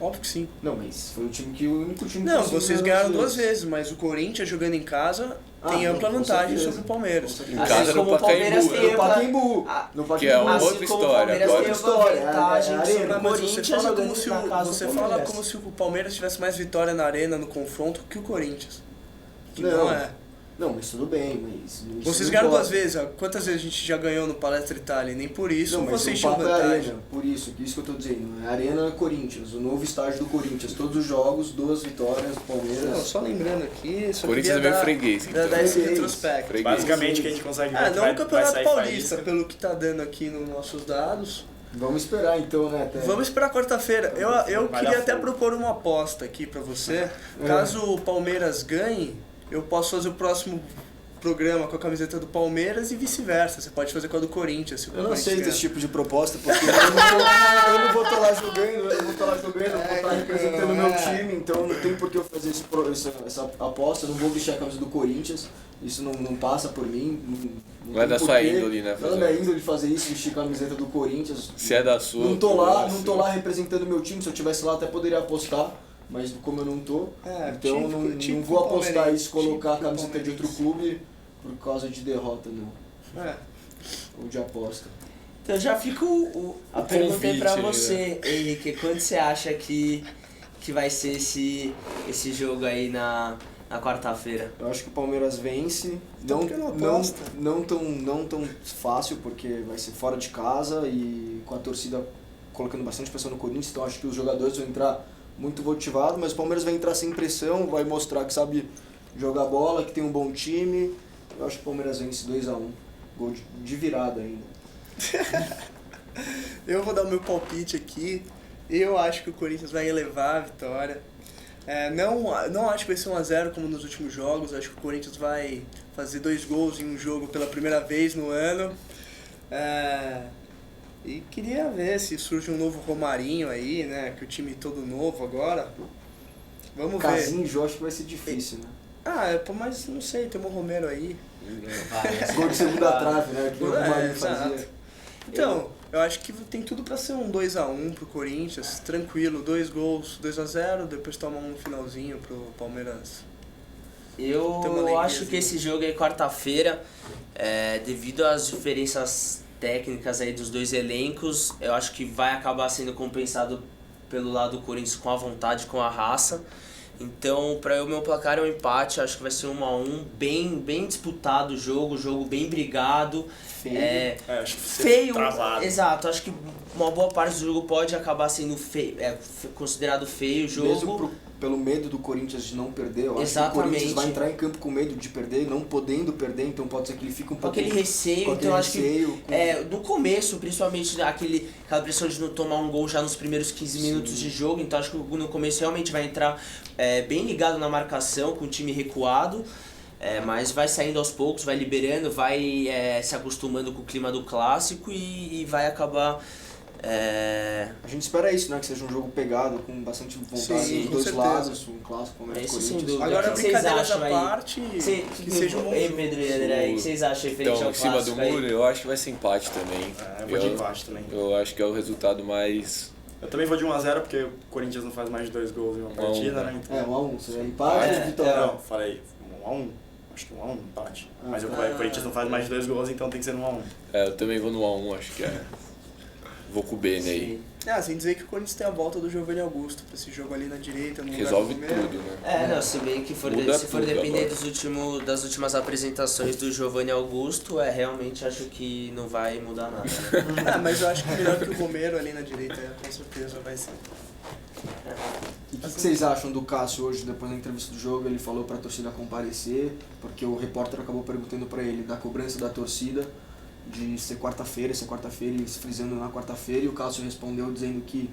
S3: Óbvio que sim.
S5: Não, mas foi o único time que
S3: Não,
S5: conseguiu
S3: vocês
S5: ganhar
S3: ganharam 2
S5: vezes.
S3: vezes, mas o Corinthians jogando em casa tem
S5: não,
S3: ampla
S5: com
S3: vantagem
S5: certeza.
S3: sobre o Palmeiras.
S5: Com
S1: Em
S5: certeza.
S1: casa
S2: Assim
S1: no
S2: como o Palmeiras
S1: Pacaembu.
S2: tem
S5: No Pacaembu. No
S1: Que é uma
S5: Pacaembu.
S1: outra
S2: como o
S1: história.
S2: Palmeiras
S1: Agora-
S2: tem
S5: História,
S2: vantagem
S5: a
S2: sobre
S5: Arena,
S2: o
S3: Mas você
S2: Corinthians
S3: fala,
S2: jogando
S3: como se,
S2: na casa
S3: você
S2: do
S3: fala
S2: Palmeiras.
S3: como se o Palmeiras tivesse mais vitória na Arena no confronto que o Corinthians. Que
S5: Não.
S3: não é.
S5: Não, mas tudo bem, mas... isso
S3: Vocês
S5: não
S3: ganharam
S5: pode.
S3: 2 vezes, ó. Quantas vezes a gente já ganhou no Palestra Itália? Nem por isso
S5: Não, mas
S3: vocês
S5: o
S3: tinham
S5: papo é
S3: vantagem.
S5: Arena, por isso que eu tô dizendo. É Arena Corinthians, o novo estádio do Corinthians. Todos os jogos, 2 vitórias, Palmeiras.
S3: Não, só lembrando aqui, só
S1: Corinthians é
S3: queria
S1: meio freguês, então.
S3: dar esse
S5: Freguês.
S3: retrospecto.
S1: Freguês.
S4: Basicamente, o que a gente consegue ver
S3: Ah,
S4: que
S3: não
S4: vai,
S3: o
S4: vai
S3: Campeonato
S4: sair
S3: Paulista,
S4: faísca.
S3: pelo que tá dando aqui nos nossos dados.
S5: Vamos esperar então, né? Até...
S3: Vamos esperar quarta-feira. Eu
S4: Vai
S3: queria
S4: dar
S3: até
S4: fogo.
S3: propor uma aposta aqui pra você. Caso o Palmeiras ganhe, eu posso fazer o próximo programa com a camiseta do Palmeiras e vice-versa. Você pode fazer com a do Corinthians. Se o
S5: Eu não
S3: Corinthians
S5: aceito
S3: ganhar.
S5: esse tipo de proposta, porque eu não vou estar lá jogando, eu vou estar representando o meu time, então não tem por que eu fazer essa aposta, eu não vou vestir a camisa do Corinthians, isso não passa por mim.
S1: Não é da sua índole, né?
S5: Não é da minha índole fazer isso, vestir a camiseta do Corinthians.
S1: Se é da sua...
S5: Não tô lá representando o meu time, se eu estivesse lá até poderia apostar, mas como eu não tô, então não vou apostar isso, colocar a camiseta de outro clube por causa de derrota, não. Ou de aposta.
S2: Então já fica a pergunta aí pra
S1: convite,
S2: você, Henrique. Quando você acha que vai ser esse jogo aí na quarta-feira?
S5: Eu acho que o Palmeiras vence,
S3: Então, por que não aposta?
S5: não tão fácil, porque vai ser fora de casa e com a torcida colocando bastante pressão no Corinthians, então acho que os jogadores vão entrar muito motivados, mas o Palmeiras vai entrar sem pressão, vai mostrar que sabe jogar bola, que tem um bom time. Eu acho que o Palmeiras vence 2-1, gol de virada ainda.
S3: Eu vou dar o meu palpite aqui. Eu acho que o Corinthians vai elevar a vitória. Não acho que vai ser 1-0 como nos últimos jogos. Acho que o Corinthians vai fazer 2 gols em um jogo pela primeira vez no ano. E queria ver se surge um novo Romarinho aí, né? Que o time todo novo agora. Vamos ver.
S5: Casinho e Jô, acho que vai ser difícil, né?
S3: Mas não sei, tem o Romero aí.
S5: Gol de segunda trave, né? Que o Romarinho
S3: exato.
S5: fazia.
S3: Então, eu acho que tem tudo pra ser um 2-1 pro Corinthians, tranquilo, 2 gols, 2-0, depois toma um finalzinho pro Palmeiras. Tem uma
S2: Eu
S3: alegria,
S2: acho que esse jogo aí quarta-feira, devido às diferenças técnicas aí dos dois elencos, eu acho que vai acabar sendo compensado pelo lado do Corinthians com a vontade, com a raça. Então, para o meu placar é um empate, acho que vai ser 1-1, bem disputado o jogo bem brigado.
S5: Feio.
S4: Acho que ser
S2: Feio,
S4: travado.
S2: exato, acho que uma boa parte do jogo pode acabar sendo feio, considerado feio o jogo.
S5: Mesmo pelo medo do Corinthians de não perder, eu acho que o
S2: Exatamente.
S5: Corinthians vai entrar em campo com medo de perder, não podendo perder, então pode ser que ele fique um
S2: Com
S5: pouco...
S2: aquele receio,
S5: com
S2: então
S5: aquele
S2: acho
S5: receio,
S2: que no começo, principalmente aquela pressão de não tomar um gol já nos primeiros 15 minutos de jogo, então acho que no começo realmente vai entrar bem ligado na marcação, com o time recuado, mas vai saindo aos poucos, vai liberando, vai se acostumando com o clima do clássico e vai acabar...
S5: A gente espera isso, né? Que seja um jogo pegado, com bastante vontade
S3: Sim,
S5: dos
S3: com
S5: dois
S3: certeza.
S5: lados, um clássico Palmeiras e
S2: Esse sem
S5: Corinthians.
S2: dúvida.
S3: Agora,
S2: O que vocês
S3: brincadeiras à
S2: acham aí?
S3: parte, que seja um bom
S2: Ei,
S3: jogo.
S2: Pedro e André, o que vocês acham referente
S1: Então,
S2: ao
S1: em cima do
S2: clássico aí?
S1: muro, eu acho que vai ser empate também.
S4: Eu vou de empate também.
S1: Eu acho que é o resultado mais...
S4: Eu também vou de 1-0, porque o Corinthians não faz mais de 2 gols em uma partida, né? Então...
S5: 1-1, seria empate ou vitória?
S4: Não, falei 1-1. Acho que 1-1, empate. Mas o Corinthians não faz mais de 2 gols, então tem que ser no 1-1.
S1: eu também vou no 1-1, acho que vou com o Bene aí.
S3: Sem dizer que o Corinthians tem a volta do Giovanni Augusto pra esse jogo ali na direita, no
S1: Resolve
S3: lugar do Romero.
S1: tudo, né?
S2: Não, se bem que
S1: Muda
S2: se for
S1: tudo
S2: depender
S1: agora.
S2: das últimas apresentações do Giovanni Augusto, realmente acho que não vai mudar nada. Né?
S3: Mas eu acho que melhor que o Romero ali na direita, com certeza vai ser.
S5: E o que vocês acham do Cássio hoje, depois da entrevista do jogo? Ele falou pra torcida comparecer, porque o repórter acabou perguntando pra ele da cobrança da torcida, de ser quarta-feira, e se frisando na quarta-feira, e o Cássio respondeu dizendo que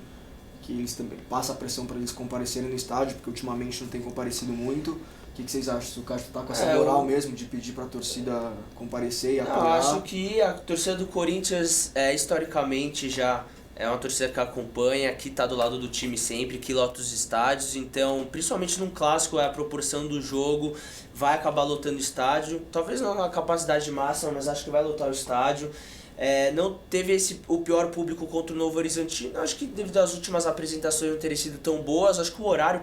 S5: eles também passa a pressão para eles comparecerem no estádio, porque ultimamente não tem comparecido muito. O que vocês acham? Se o Cássio tá com essa moral mesmo de pedir pra torcida comparecer e apoiar?
S2: Eu acho que a torcida do Corinthians, historicamente, já é uma torcida que acompanha, que está do lado do time sempre, que lota os estádios. Então, principalmente num clássico, a proporção do jogo vai acabar lotando o estádio. Talvez não na capacidade máxima, mas acho que vai lotar o estádio. Não teve o pior público contra o Novo Horizontino. Acho que devido às últimas apresentações não terem sido tão boas. Acho que o horário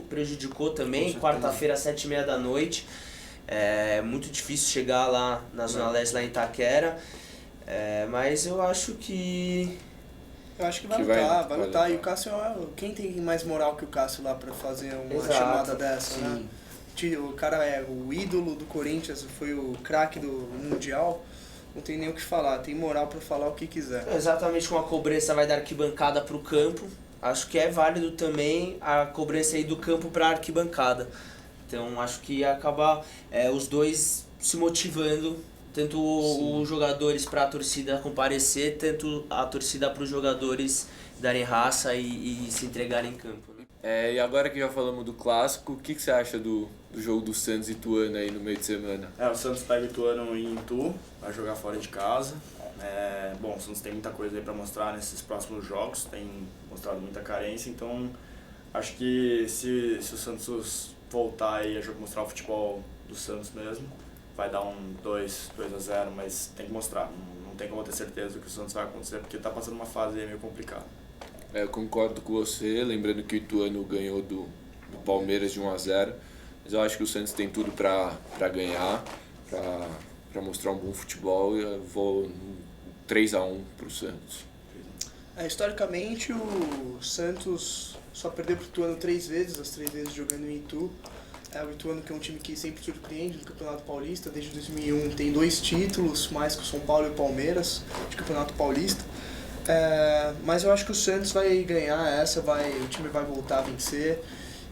S2: prejudicou também. Quarta-feira, às 7h30 da noite. É muito difícil chegar lá na Zona Leste, lá em Itaquera. Mas eu acho que...
S3: Eu acho que vai lutar. E o Cássio, quem tem mais moral que o Cássio lá pra fazer uma chamada dessa, né? o cara é o ídolo do Corinthians, foi o craque do Mundial, não tem nem o que falar, tem moral para falar o que quiser.
S2: Exatamente como a cobrança vai da arquibancada para o campo, acho que é válido também a cobrança aí do campo para a arquibancada. Então acho que ia acabar os dois se motivando, tanto os jogadores para a torcida comparecer, tanto a torcida para os jogadores darem raça e se entregarem em campo. Né?
S1: E agora que já falamos do clássico, o que você acha do jogo do Santos e Ituano aí no meio de semana?
S4: O Santos pega o Ituano em Itu, vai jogar fora de casa. Bom, o Santos tem muita coisa aí para mostrar nesses próximos jogos, tem mostrado muita carência, então acho que se o Santos voltar aí a mostrar o futebol do Santos mesmo, vai dar um 2-0, mas tem que mostrar, não tem como ter certeza do que o Santos vai acontecer, porque tá passando uma fase aí meio complicada.
S1: Eu concordo com você, lembrando que o Ituano ganhou do Palmeiras de 1-0, mas eu acho que o Santos tem tudo para ganhar, para mostrar um bom futebol, e eu vou 3-1 pro Santos.
S3: Historicamente, o Santos só perdeu pro Ituano 3 vezes, as 3 vezes jogando em Itu. O Ituano, que é um time que sempre surpreende no Campeonato Paulista, desde 2001 tem 2 títulos, mais que o São Paulo e o Palmeiras, de Campeonato Paulista. Mas eu acho que o Santos vai ganhar essa, o time vai voltar a vencer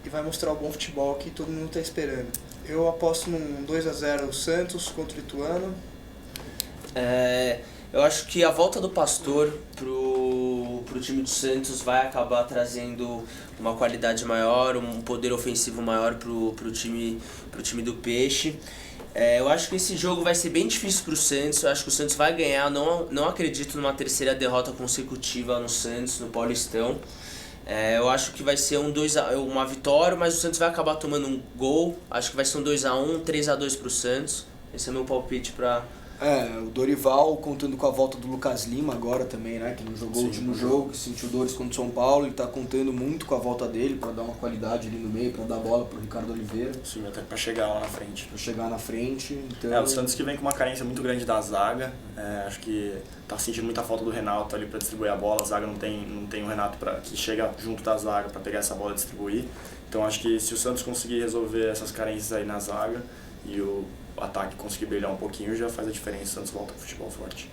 S3: e vai mostrar o bom futebol que todo mundo está esperando. Eu aposto num 2-0 o Santos contra o Ituano.
S2: Eu acho que a volta do Pastor pro time do Santos vai acabar trazendo uma qualidade maior, um poder ofensivo maior pro time do Peixe. Eu acho que esse jogo vai ser bem difícil pro Santos, eu acho que o Santos vai ganhar, não acredito numa terceira derrota consecutiva no Santos, no Paulistão. Eu acho que vai ser uma vitória, mas o Santos vai acabar tomando um gol, acho que vai ser um 2-1, 3-2 pro Santos. Esse é meu palpite para...
S5: O Dorival contando com a volta do Lucas Lima agora também, né? Que não jogou o último jogo, que sentiu dores contra o São Paulo, ele tá contando muito com a volta dele para dar uma qualidade ali no meio, para dar bola pro Ricardo Oliveira.
S4: Sim, até para chegar lá na frente.
S5: Para chegar na frente, então...
S4: O Santos que vem com uma carência muito grande da zaga, acho que tá sentindo muita falta do Renato ali para distribuir a bola, a zaga não tem o Renato que chega junto da zaga para pegar essa bola e distribuir. Então acho que se o Santos conseguir resolver essas carências aí na zaga e o ataque conseguir brilhar um pouquinho, já faz a diferença, o Santos volta com futebol forte.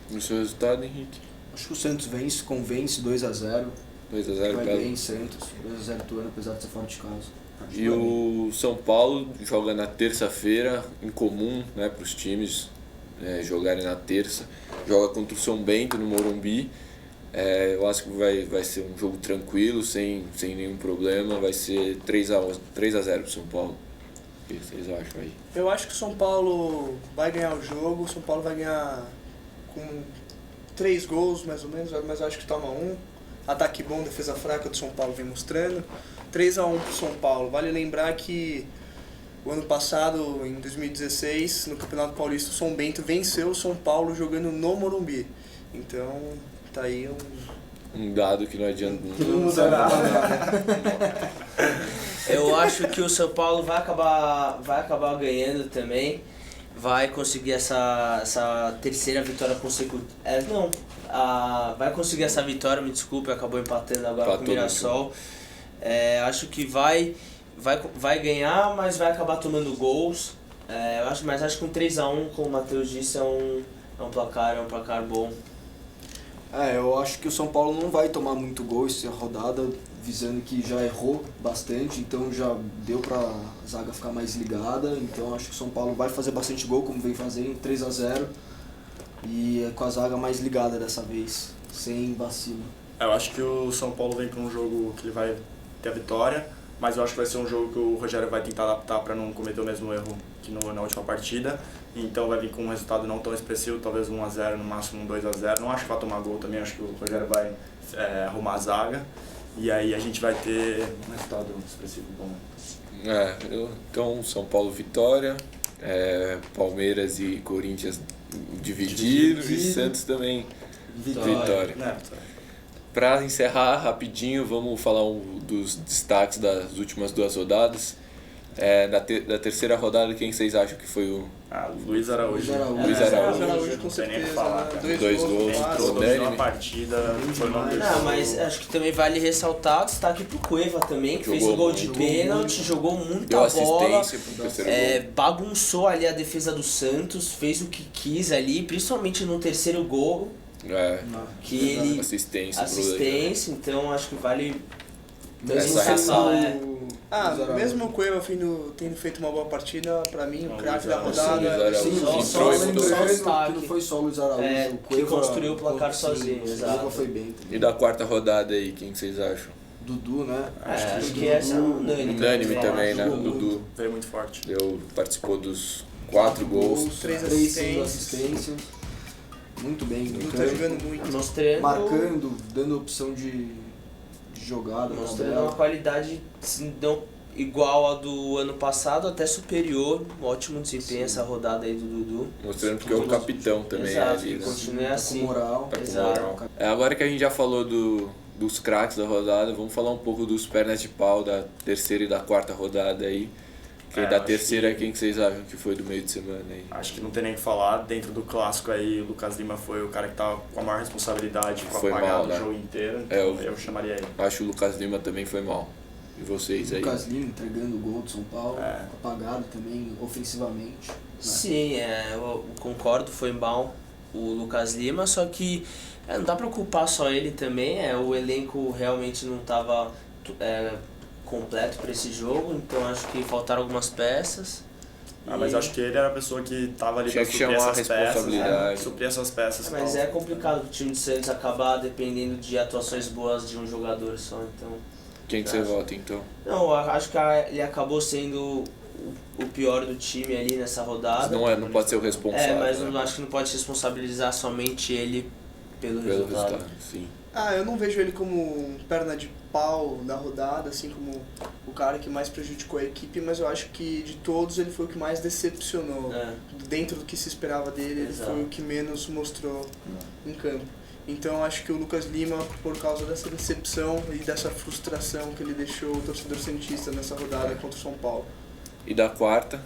S1: E o seu resultado, Henrique?
S5: Acho que o Santos convence 2-0.
S1: 2-0,
S5: vai bem Santos, 2-0 Ituano, apesar de ser fora de casa.
S1: E o São Paulo joga na terça-feira, incomum, né, para os times jogarem na terça. Joga contra o São Bento no Morumbi. Eu acho que vai ser um jogo tranquilo, sem nenhum problema. Vai ser 3-0 pro São Paulo. O que vocês acham aí?
S3: Eu acho que o São Paulo vai ganhar o jogo, o São Paulo vai ganhar com 3 gols mais ou menos, mas eu acho que toma 1. Ataque bom, defesa fraca do São Paulo vem mostrando. 3-1 pro São Paulo. Vale lembrar que o ano passado, em 2016, no Campeonato Paulista, o São Bento venceu o São Paulo jogando no Morumbi. Então, tá aí
S1: um dado que não adianta.
S3: Não muda nada.
S2: Eu acho que o São Paulo vai acabar ganhando também, vai conseguir essa terceira vitória consecutiva. Vai conseguir essa vitória, me desculpe, acabou empatando agora com o Mirassol. Acho que vai ganhar, mas vai acabar tomando gols. Mas acho que um 3-1, como o Matheus disse, é um placar bom.
S5: Eu acho que o São Paulo não vai tomar muito gol essa rodada, visando que já errou bastante, então já deu pra zaga ficar mais ligada. Então acho que o São Paulo vai fazer bastante gol, como vem fazendo, 3-0, e com a zaga mais ligada dessa vez, sem vacilo.
S4: Eu acho que o São Paulo vem para um jogo que ele vai ter a vitória, mas eu acho que vai ser um jogo que o Rogério vai tentar adaptar para não cometer o mesmo erro que na última partida. Então vai vir com um resultado não tão expressivo, talvez 1-0, no máximo um 2-0. Não acho que vai tomar gol também, acho que o Rogério vai arrumar a zaga. E aí a gente vai ter um resultado expressivo bom.
S1: Então São Paulo vitória, Palmeiras e Corinthians divididos e Santos também vitória. Para encerrar rapidinho, vamos falar dos destaques das últimas 2 rodadas. Da terceira rodada, quem vocês acham que foi o...
S4: Luiz Araújo.
S1: Luiz Araújo.
S3: Araújo com
S4: Não tem nem o que
S3: certeza,
S4: falar,
S3: né?
S4: cara.
S1: Dois gols.
S4: Entrou, dominou a partida, foi o nome
S2: Não, mas acho que também vale ressaltar o destaque pro Cueva também, que fez um gol de pênalti, jogou muita
S1: Deu
S2: bola,
S1: assistência pro terceiro gol.
S2: bagunçou ali a defesa do Santos, fez o que quis ali, principalmente no terceiro gol, que ele assistência, então acho que vale
S1: Essa
S2: ressaltar.
S3: Mesmo o Cueva tendo feito uma boa partida, pra mim, o craque da
S1: Luiz
S3: rodada...
S1: Araújo.
S5: Sim,
S1: Entrou e mudou.
S5: que não foi só o Luiz Araújo, o
S2: que
S5: Cueva
S2: construiu o placar sozinho,
S5: O
S2: exato.
S5: Cueva foi bem também.
S1: E da quarta rodada aí, quem vocês acham?
S5: Dudu, né?
S2: Acho que essa é
S1: Unânime também, né? O
S5: Jogou
S1: Dudu
S4: Veio muito forte.
S1: participou dos 4 gols.
S3: 3
S5: assistências. Muito bem,
S3: Dudu tá jogando muito.
S2: Mostrando,
S5: marcando, dando opção de jogada.
S2: mostrando uma qualidade se não igual a do ano passado, até superior. Um ótimo desempenho essa rodada aí do Dudu.
S1: Mostrando que é o capitão também
S2: Exato,
S1: ali,
S2: que
S1: né?
S2: continue assim.
S5: Com moral.
S1: Tá com
S2: Exato.
S1: moral. Agora que a gente já falou dos craques da rodada, vamos falar um pouco dos pernas de pau da terceira e da quarta rodada aí. Quem da terceira, quem que vocês acham que foi do meio de semana aí?
S4: Acho que não tem nem o que falar. Dentro do clássico aí, o Lucas Lima foi o cara que tava com a maior responsabilidade, com
S1: Foi
S4: apagado
S1: mal, né?
S4: o jogo inteiro. Então eu chamaria ele.
S1: Acho que o Lucas Lima também foi mal. E vocês aí?
S5: Lucas Lima entregando o gol do São Paulo, apagado também ofensivamente. Né?
S2: Sim, eu concordo, foi mal o Lucas Lima, só que não dá pra culpar só ele também, o elenco realmente não estava completo para esse jogo, então acho que faltaram algumas peças.
S4: Mas acho que ele era a pessoa que tava ali
S1: Tinha
S4: pra
S1: que
S4: suprir
S1: chamar a
S4: essas peças,
S1: responsabilidade.
S4: suprir essas peças.
S2: Mas é complicado o time de Santos acabar dependendo de atuações boas de um jogador só, então...
S1: Quem que você vota então?
S2: Não, eu acho que ele acabou sendo o pior do time ali nessa rodada.
S1: Não pode ser o responsável.
S2: Mas
S1: né?
S2: eu acho que não pode responsabilizar somente ele pelo resultado.
S1: Sim.
S3: Eu não vejo ele como um perna de pau da rodada, assim como o cara que mais prejudicou a equipe, mas eu acho que de todos ele foi o que mais decepcionou. Dentro do que se esperava dele, ele foi o que menos mostrou em campo. Então acho que o Lucas Lima, por causa dessa decepção e dessa frustração que ele deixou o torcedor santista nessa rodada contra o São Paulo.
S1: E da quarta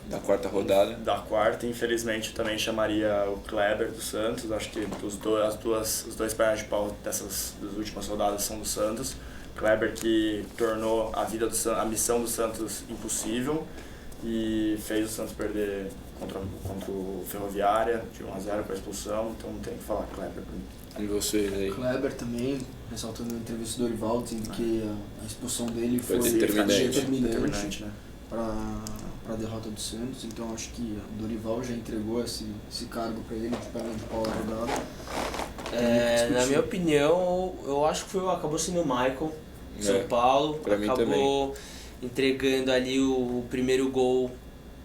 S1: rodada?
S4: Da quarta, infelizmente, eu também chamaria o Kleber do Santos. Acho que os dois pernas de pau das últimas rodadas são do Santos. Kleber que tornou a missão do Santos impossível e fez o Santos perder contra o Ferroviária de 1-0 com a expulsão. Então não tem o que falar, Kleber pra mim.
S1: E vocês aí?
S5: Kleber também, ressaltando a entrevista do Dorival, dizendo que a expulsão dele foi
S1: determinante,
S5: né? Para a derrota do Santos, então acho que o Dorival já entregou esse cargo para ele de perna de pau na rodada.
S2: Na minha opinião, eu acho que acabou sendo o Michael, São Paulo, acabou entregando ali o primeiro gol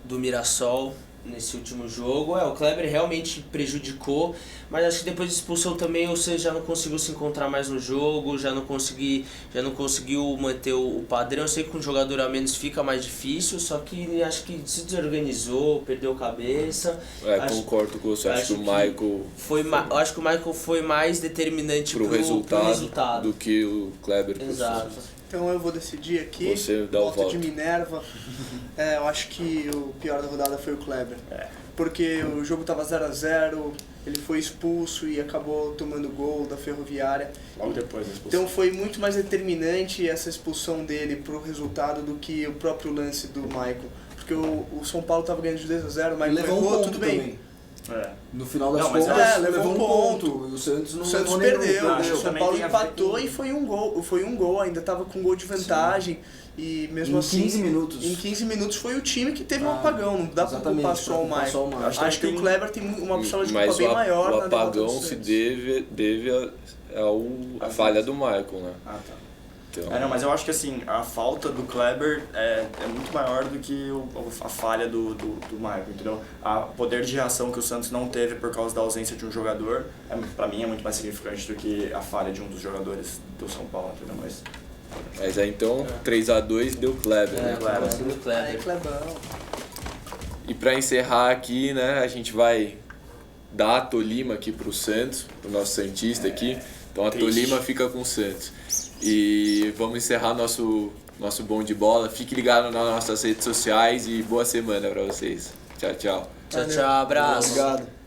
S2: do Mirassol nesse último jogo. O Kleber realmente prejudicou, mas acho que depois da expulsão também você já não conseguiu se encontrar mais no jogo, já não conseguiu manter o padrão. Eu sei que com um jogador a menos fica mais difícil, só que acho que se desorganizou, perdeu cabeça.
S1: Concordo com você, acho que o Michael...
S2: acho que o Michael foi mais determinante pro resultado
S1: do que o Kleber.
S2: Exato.
S3: Então eu vou decidir aqui,
S1: você dá o voto
S3: de Minerva. Eu acho que o pior da rodada foi o Kleber. Porque o jogo estava 0-0, ele foi expulso e acabou tomando gol da Ferroviária.
S4: Logo depois da expulsão.
S3: Então foi muito mais determinante essa expulsão dele pro resultado do que o próprio lance do Michael. Porque o São Paulo estava ganhando de 2-0, o Michael
S5: levou
S3: tudo bem.
S5: Também. No final das
S3: contas,
S5: levou um ponto. E o Santos não
S3: perdeu. O São Paulo empatou e foi um gol. Ainda estava com gol de vantagem. Sim. E mesmo assim,
S5: 15 minutos.
S3: Em 15 minutos foi o time que teve um apagão. Não dá pra culpar só o Michael. Acho que o Kleber tem uma pessoa de culpa bem maior.
S1: Mas o apagão se deve a falha do Michael, né?
S4: Então... mas eu acho que assim, a falta do Kleber é muito maior do que a falha do Michael, entendeu? O poder de reação que o Santos não teve por causa da ausência de um jogador, pra mim é muito mais significante do que a falha de um dos jogadores do São Paulo, entendeu?
S1: Mas aí então, 3-2 deu Kleber, né?
S3: Clebão.
S1: E pra encerrar aqui, né, a gente vai dar a Tolima aqui pro Santos, pro nosso Santista aqui. Então a Tolima fica com o Santos. E vamos encerrar nosso nosso Bom de Bola. Fique ligado nas nossas redes sociais e boa semana para vocês. Tchau, tchau.
S2: Tchau, tchau, abraço.
S5: Obrigado.